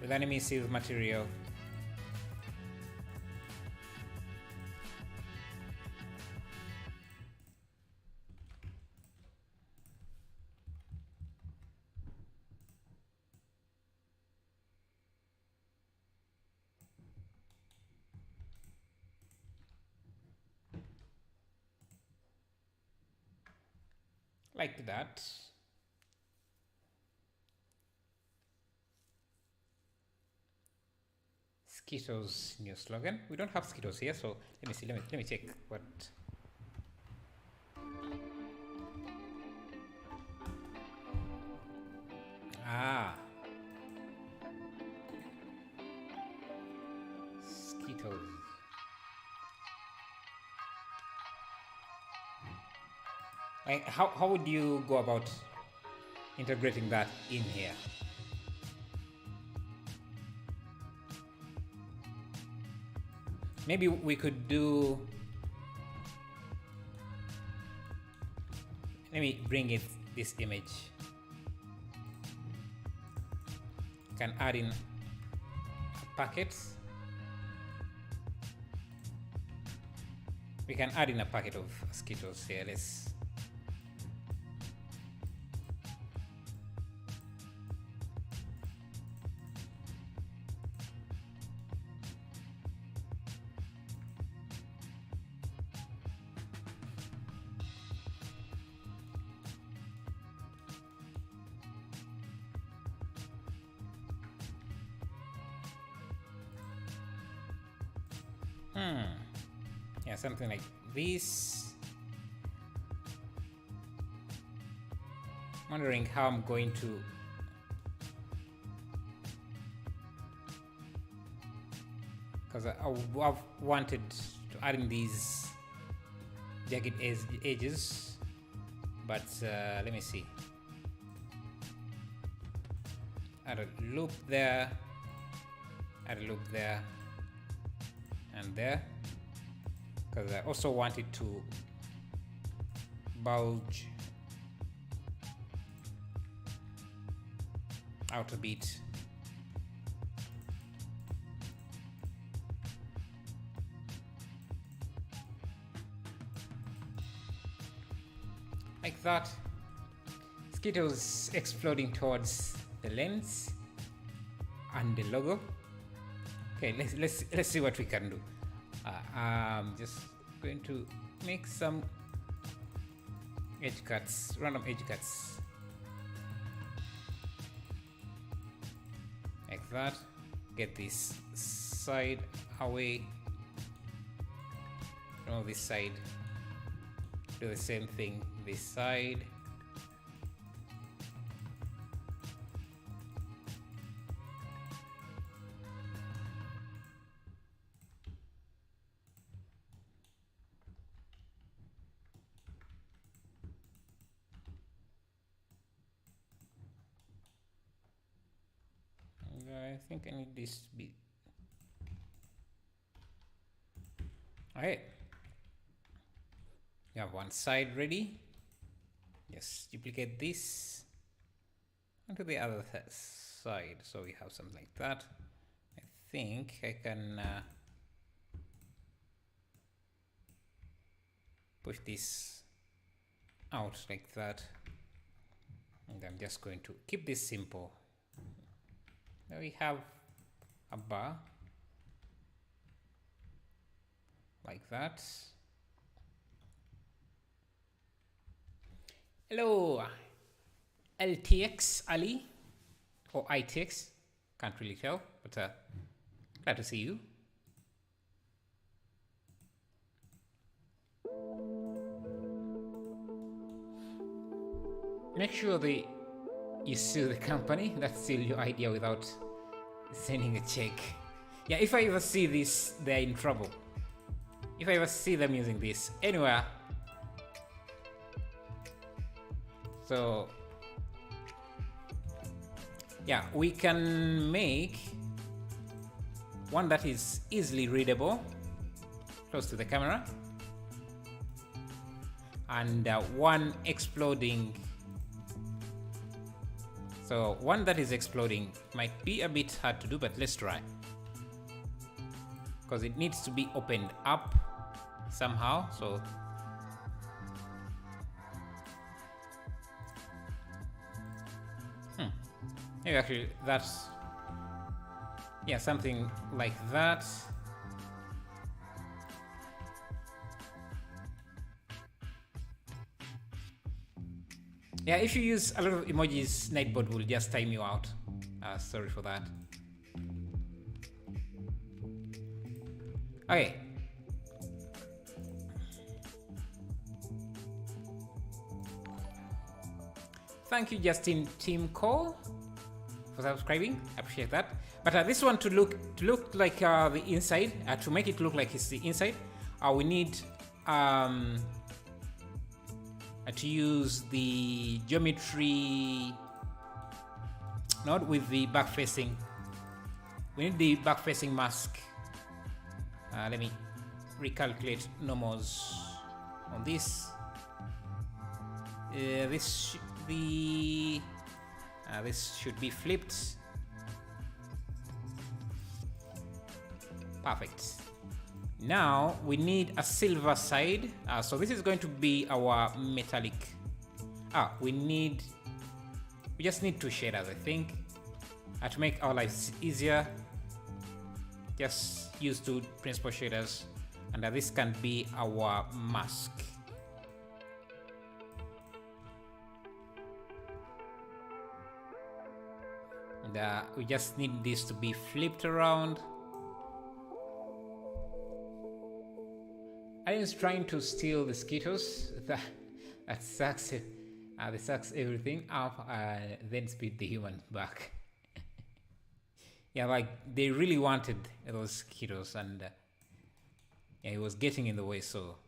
with emissive material. Like that. Skittles new slogan. We don't have Skittles here, so let me see. Let me check what. Skittles. Like how would you go about integrating that in here? Maybe we could do. Let me bring it this image. Can add in packets. We can add in a packet of Skittles here. Let's. Yeah, something like this. Wondering how I'm going to because I've wanted to add in these jagged edges, but let me see. Add a loop there, add a loop there and there, because I also want it to bulge out a bit. Like that. mosquitoes exploding towards the lens and the logo. Okay, let's see what we can do. I'm just going to make some edge cuts, random edge cuts, like that. Get this side away. No, this side. Do the same thing this side. I think I need this to be okay. You have one side ready. Just duplicate this onto the other side, so we have something like that. I think I can push this out like that, and I'm just going to keep this simple. Now we have a bar like that. Hello, LTX Ali, or ITX, can't really tell, but glad to see you. Make sure you sue the company. That's still your idea without sending a check. Yeah, if I ever see this, they're in trouble. If I ever see them using this anywhere. So yeah, we can make one that is easily readable, close to the camera, and one exploding. So one that is exploding might be a bit hard to do, but let's try, because it needs to be opened up somehow. So maybe actually that's, yeah, something like that. Yeah, if you use a lot of emojis, Nightbot will just time you out. Sorry for that. Okay. Thank you, Justin Team Cole, for subscribing. I appreciate that. But this one to look like the inside, to make it look like it's the inside, we need to use the geometry node with the back facing. We need the back facing mask. Let me recalculate normals on this. This should be flipped. Perfect. Now we need a silver side. So this is going to be our metallic. We just need two shaders, I think, to make our lives easier. Just use two principal shaders, and this can be our mask. And we just need this to be flipped around. Alien's trying to steal the Skittles. That sucks. That sucks everything up, then speed the human back. Yeah, like they really wanted those Skittles, and yeah, he was getting in the way. So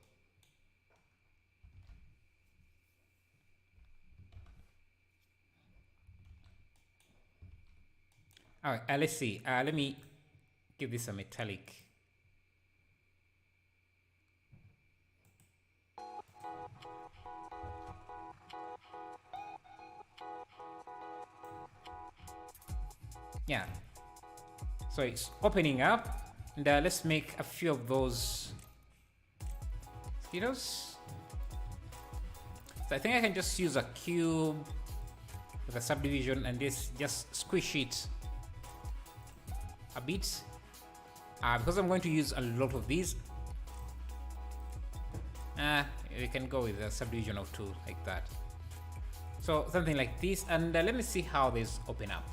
all right, let's see. Let me give this a metallic. Yeah, so it's opening up, and let's make a few of those Skittles. So I think I can just use a cube with a subdivision, and this just squish it a bit. Because I'm going to use a lot of these, we can go with a subdivision of 2 like that. So something like this, and let me see how this open up.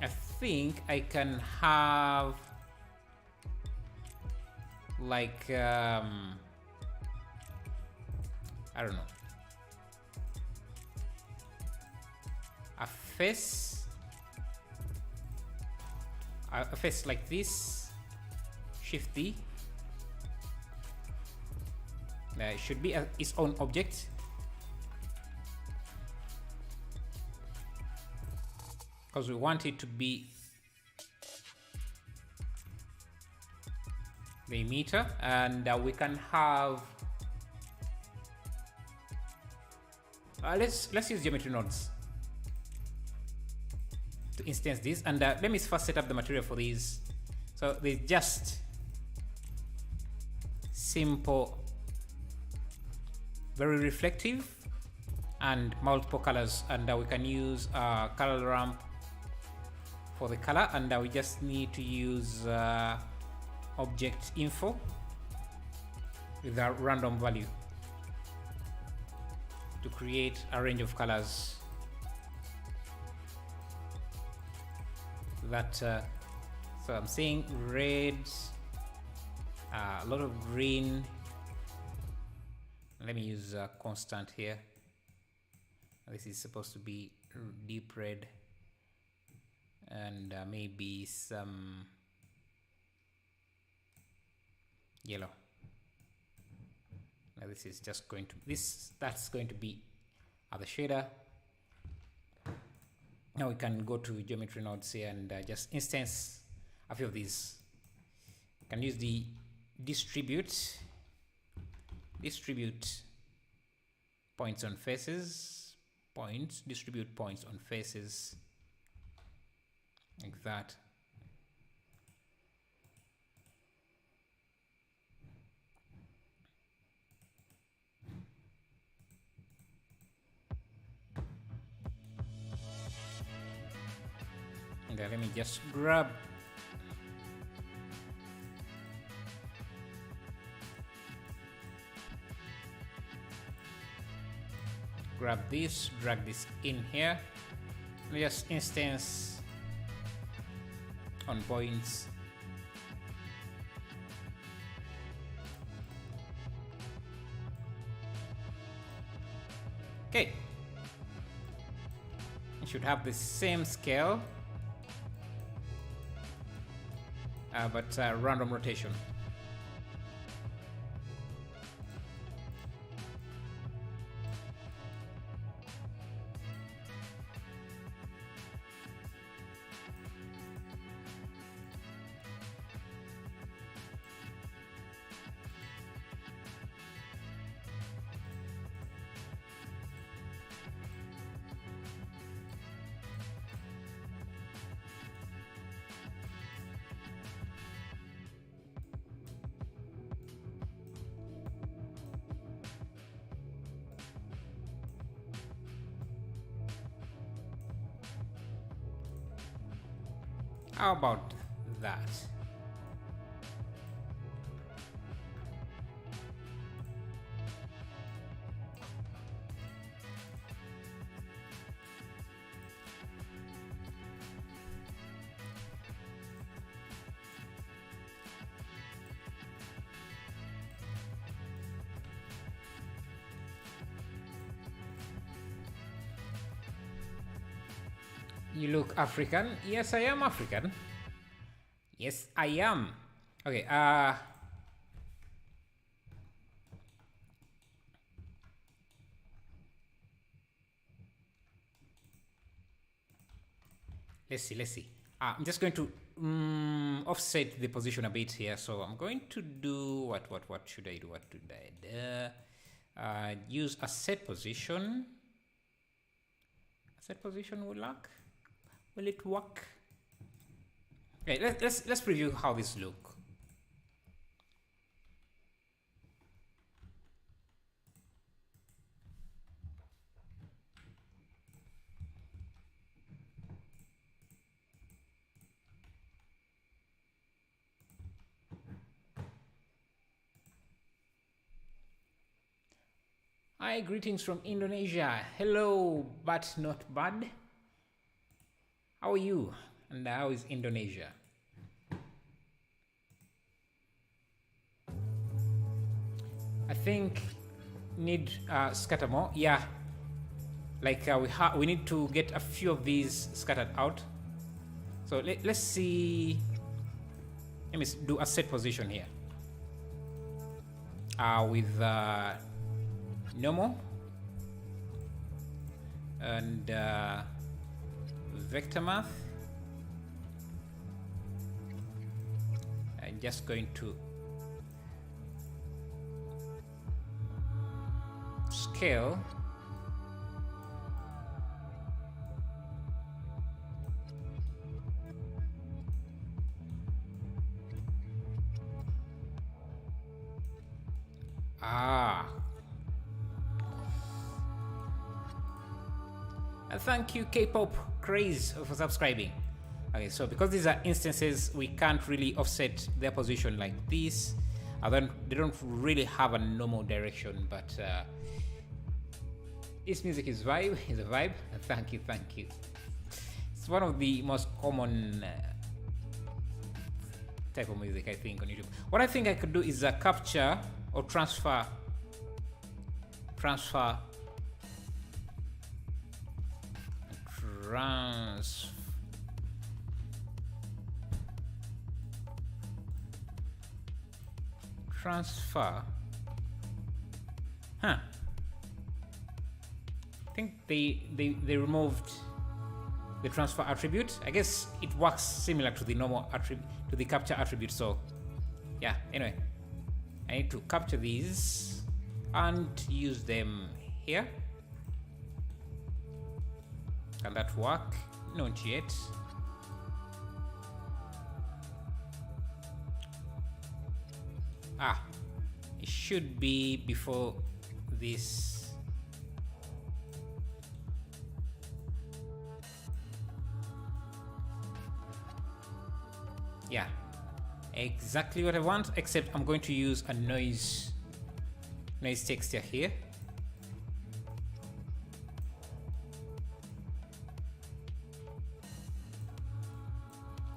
I think I can have like I don't know, a face like this. Shift D. It should be its own object. Because we want it to be the emitter, and we can have let's use geometry nodes to instance this, and let me first set up the material for these. So there's just simple, very reflective, and multiple colors, and we can use color ramp for the color, and we just need to use object info with a random value to create a range of colors that so I'm seeing red, a lot of green. Let me use a constant here. This is supposed to be deep red, and maybe some yellow. Now this is just going to that's going to be the shader. Now we can go to geometry nodes here and just instance a few of these. You can use the distribute points on faces, distribute points on faces like that. And let me just grab this, drag this in here, and just instance on points. Okay, it should have the same scale, but random rotation. How about that? You look African. Yes, I am African. Yes, I am. Okay, let's see. I'm just going to offset the position a bit here. So I'm going to do what should I do? What should I do? Use a set position. A set position will work. Will it work? Okay, let's preview how this look. Hi, greetings from Indonesia. Hello, but not bad. How are you? And how is Indonesia? I think need scatter more. Yeah, like we need to get a few of these scattered out. So let's see. Let me do a set position here. With normal and vector math. I'm just going to scale thank you K-pop craze for subscribing. Okay, so because these are instances, we can't really offset their position like this. They don't really have a normal direction, but this music is a vibe. Thank you. It's one of the most common type of music, I think, on YouTube. What I think I could do is capture or transfer I think they removed the transfer attribute. I guess it works similar to the normal attribute, to the capture attribute. So yeah, anyway, I need to capture these and use them here. Can that work? Not yet. It should be before this. Yeah, exactly what I want, except I'm going to use a noise texture here.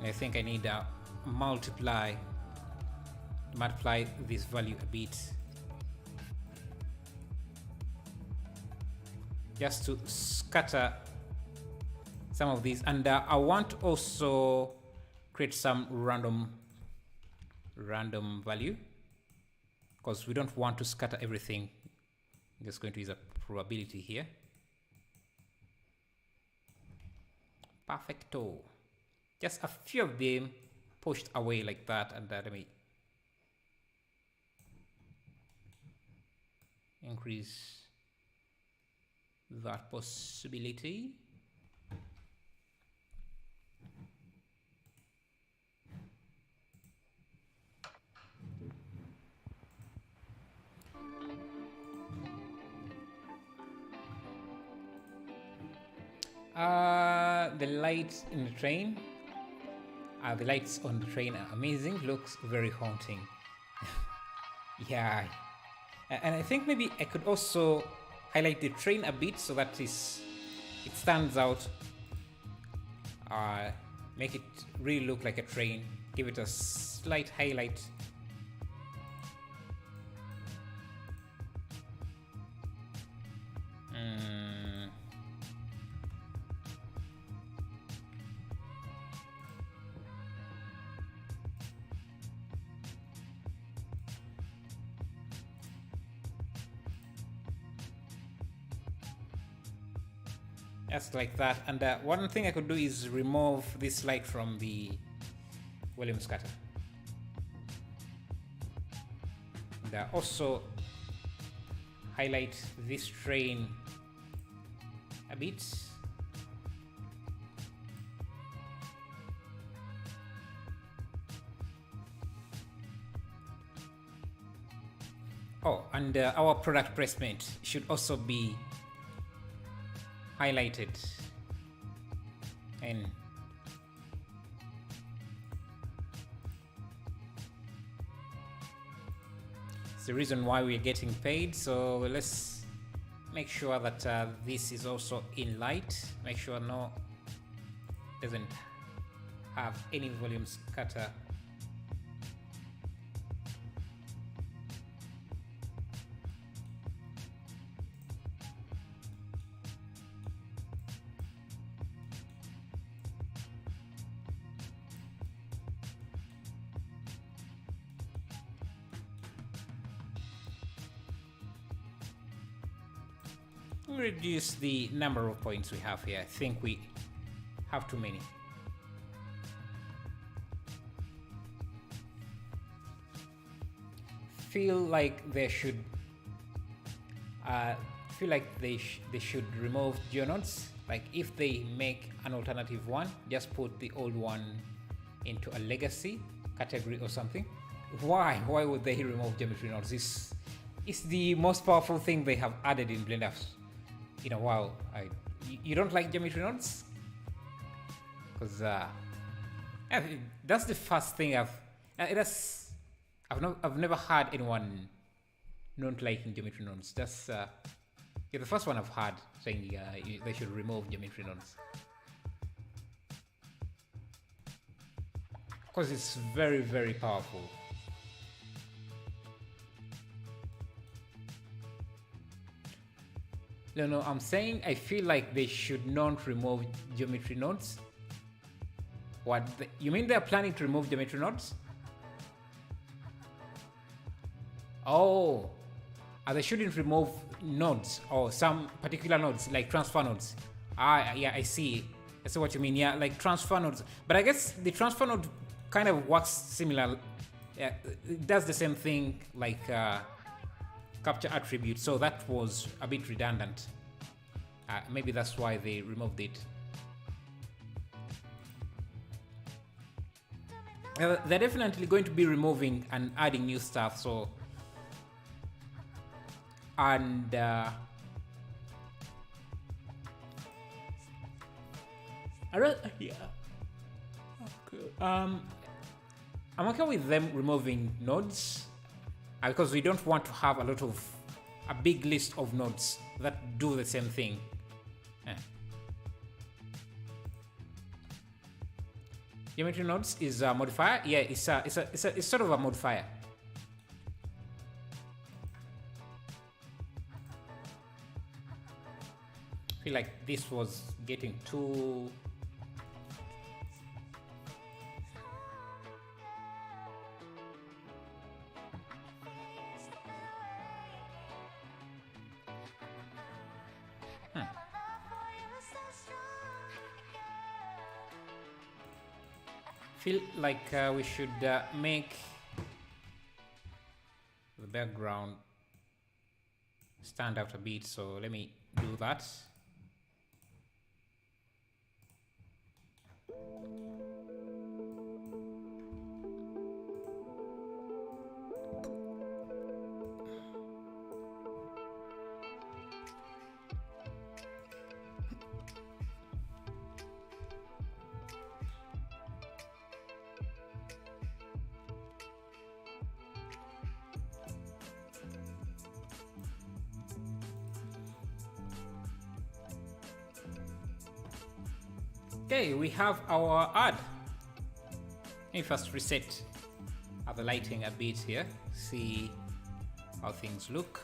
I think I need a multiply this value a bit, just to scatter some of these. And I want also create some random value, because we don't want to scatter everything. I'm just going to use a probability here. Perfecto. Just a few of them pushed away like that, and let me increase that possibility. The lights in the train. The lights on the train are amazing. Looks very haunting. Yeah. And I think maybe I could also highlight the train a bit so that it stands out. Make it really look like a train. Give it a slight highlight. Just like that. And one thing I could do is remove this light from the volume scatter. And also highlight this train a bit. Oh, and our product placement should also be highlighted, and it's the reason why we're getting paid. So let's make sure that this is also in light. Make sure no doesn't have any volume scatter. Reduce the number of points we have here. I think we have too many. Feel like they should they should remove geonodes. Like if they make an alternative one, just put the old one into a legacy category or something. Why would they remove geometry nodes? It's the most powerful thing they have added in Blender in a while. You don't like geometry nodes? Because that's the first thing I've never heard anyone not liking geometry nodes. That's you're the first one I've heard saying they should remove geometry nodes. Because it's very, very powerful. No, I'm saying I feel like they should not remove geometry nodes. You mean they're planning to remove geometry nodes? Oh, they shouldn't remove nodes or some particular nodes like transfer nodes. Yeah, I see what you mean. Yeah, like transfer nodes. But I guess the transfer node kind of works similar. Yeah, it does the same thing like capture attribute, so that was a bit redundant. Maybe that's why they removed it. They're definitely going to be removing and adding new stuff. So, and yeah, okay. I'm okay with them removing nodes because we don't want to have a big list of nodes that do the same thing. Geometry nodes is a modifier. Yeah, it's sort of a modifier. I feel like this was getting too. Feel like we should make the background stand out a bit, so let me do that. Okay, we have our ad. Let me first reset the lighting a bit here, see how things look.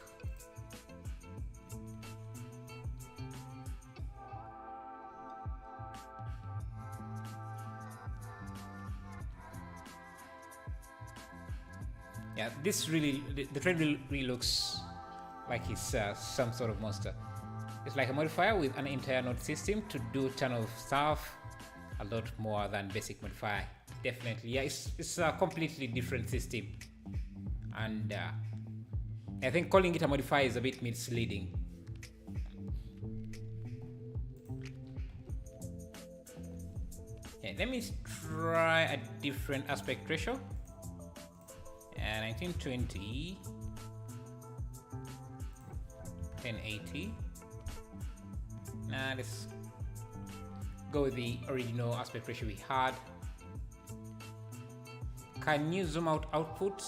Yeah, this really, the train really looks like it's some sort of monster. It's like a modifier with an entire node system to do a ton of stuff, a lot more than basic modifier. Definitely, yeah, it's a completely different system, and I think calling it a modifier is a bit misleading. Okay, let me try a different aspect ratio. 1920, 1080. Now let's go with the original aspect ratio we had. Can you zoom out output?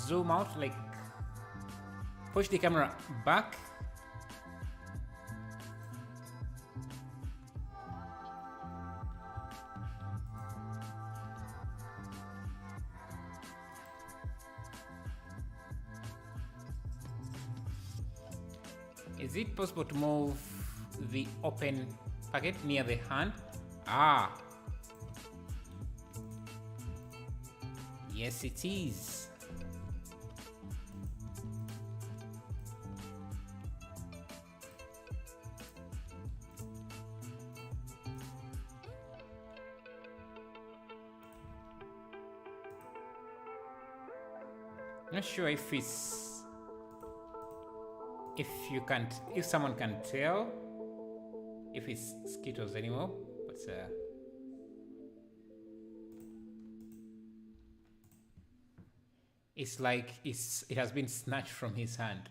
Zoom out, like push the camera back. Is it possible to move the open packet near the hand? Ah. Yes, it is. Not sure if it's if someone can tell if it's Skittles anymore, but it's like it has been snatched from his hand.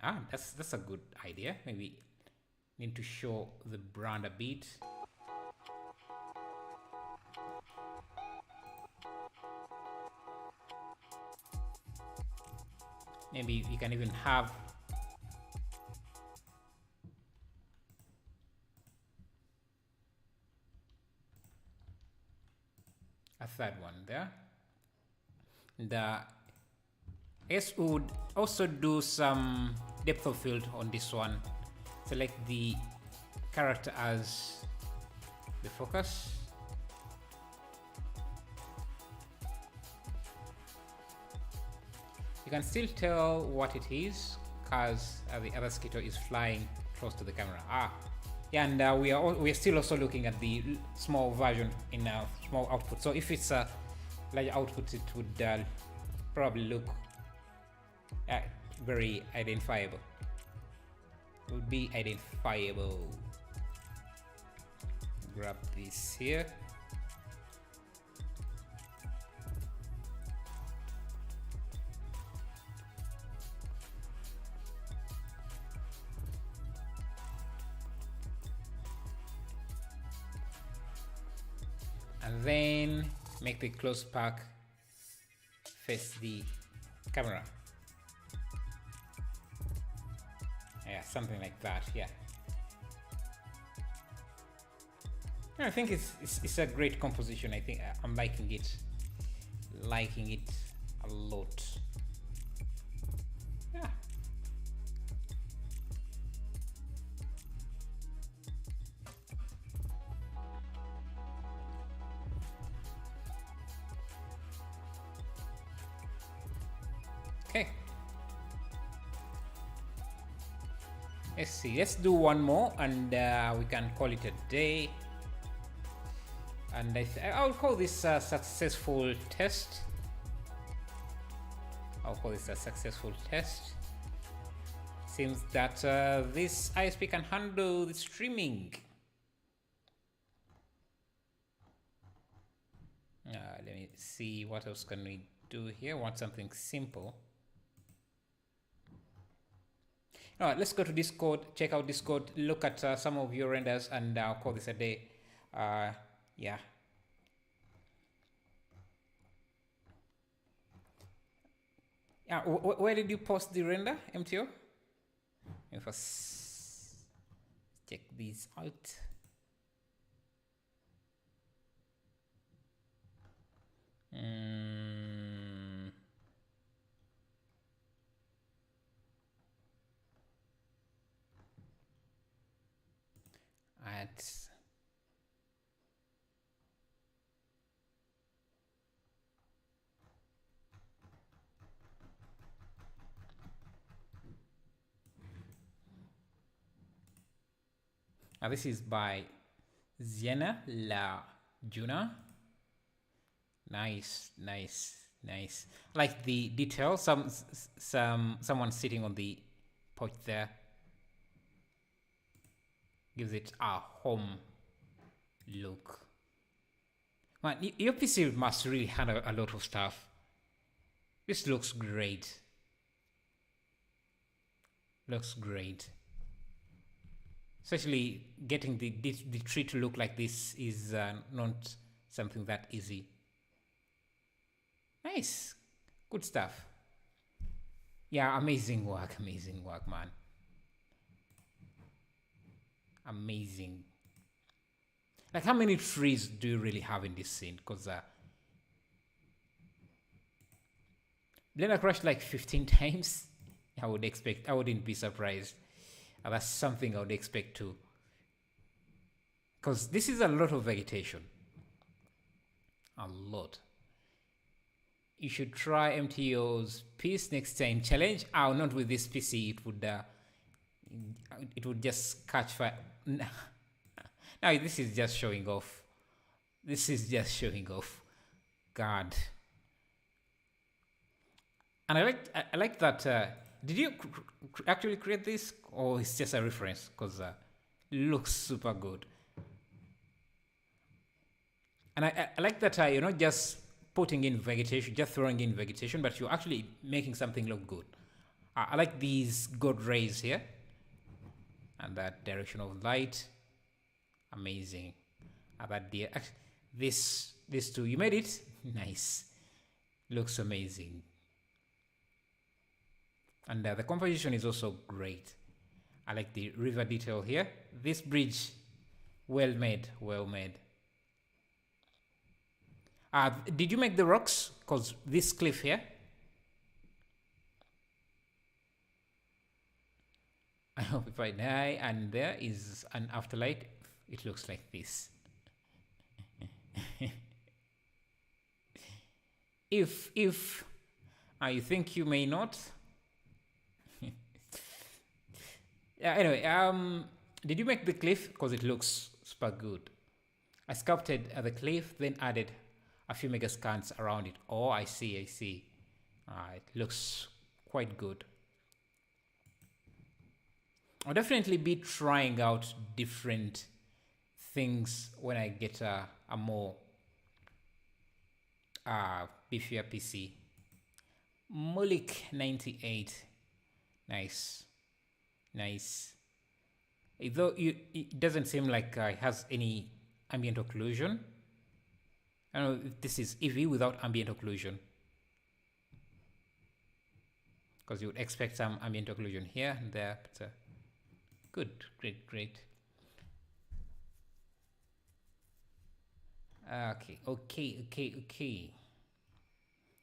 Ah, that's a good idea. Maybe need to show the brand a bit. Maybe we can even have a third one there. And I guess we would also do some depth of field on this one. Select the character as the focus. You can still tell what it is because the other Skittle is flying close to the camera. Ah, yeah, and we are still also looking at the small version in a small output. So if it's a large output, it would probably look very identifiable. It would be identifiable. Grab this here. And then make the close pack face the camera. Yeah, something like that. Yeah. I think it's a great composition. I think I'm liking it a lot. Yeah. Okay. Let's see. Let's do one more, and we can call it a day. And I'll call this a successful test. I'll call this a successful test. Seems that this ISP can handle the streaming. Let me see what else can we do here. Want something simple. All right, let's go to Discord, check out Discord, look at some of your renders, and I'll call this a day. Yeah. Where did you post the render, MTO? Let me first check these out. This is by Ziena La Juna. Nice. Like the detail. Someone sitting on the porch there. Gives it a home look. Man, your PC must really handle a lot of stuff. This looks great. Looks great. Especially getting the tree to look like this is not something that easy. Nice. Good stuff. Yeah, amazing work, man. Amazing. Like, how many trees do you really have in this scene? Because Blender crashed like 15 times. I would expect, I wouldn't be surprised. That's something I would expect too. Because this is a lot of vegetation. A lot. You should try MTO's piece next time. Challenge? Oh, not with this PC. It would just catch fire. Now this is just showing off. This is just showing off. God. And I like that. Did you actually create this, or it's just a reference? Because looks super good. And I like that you're not just putting in vegetation, just throwing in vegetation, but you're actually making something look good. I like these good rays here, and that direction of light. Amazing. That deer. This too. You made it. Nice. Looks amazing. And the composition is also great. I like the river detail here. This bridge, well made, well made. Did you make the rocks? Because this cliff here. I hope if I die and there is an afterlight, it looks like this. if you think you may not. Yeah, anyway, did you make the cliff? Because it looks super good. I sculpted the cliff, then added a few mega scans around it. Oh, I see. It looks quite good. I'll definitely be trying out different things when I get a more beefier PC. Mulik 98. Nice. Though it doesn't seem like it has any ambient occlusion. I don't know if this is EV without ambient occlusion, because you would expect some ambient occlusion here and there. But good, great. Okay.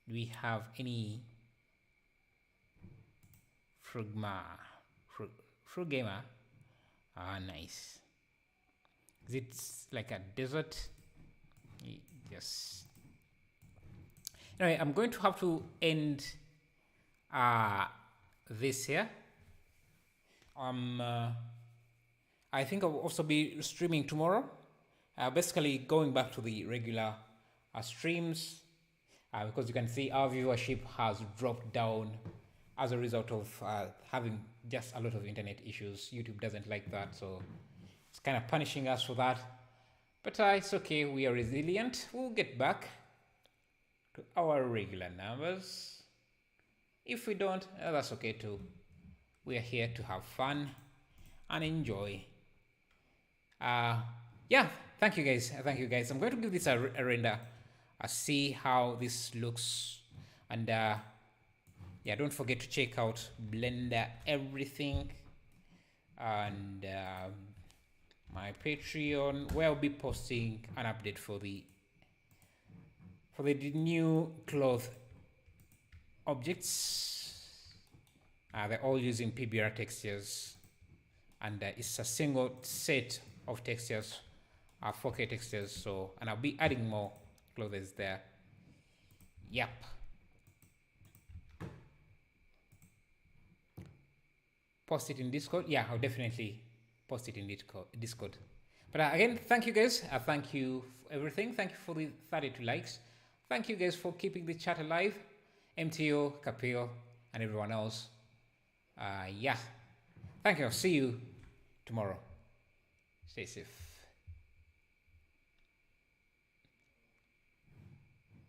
Do we have any Fruggamer? Nice. Is it like a desert? Yes. Anyway, I'm going to have to end this here. I think I'll also be streaming tomorrow. Basically going back to the regular streams, because you can see our viewership has dropped down as a result of having just a lot of internet issues. YouTube doesn't like that, so it's kind of punishing us for that. But it's okay, we are resilient. We'll get back to our regular numbers. If we don't, that's okay too. We are here to have fun and enjoy. Yeah, thank you guys. I'm going to give this a render. See how this looks. And yeah, don't forget to check out Blender Everything and my Patreon, where I'll be posting an update for the new cloth objects. They're all using PBR textures, and it's a single set of textures, 4K textures. So, and I'll be adding more clothes there. Yep. Post it in Discord. Yeah, I'll definitely post it in Discord. But again, thank you guys. Thank you for everything. Thank you for the 32 likes. Thank you guys for keeping the chat alive. MTO, Capil, and everyone else. Yeah. Thank you. I'll see you tomorrow. Stay safe.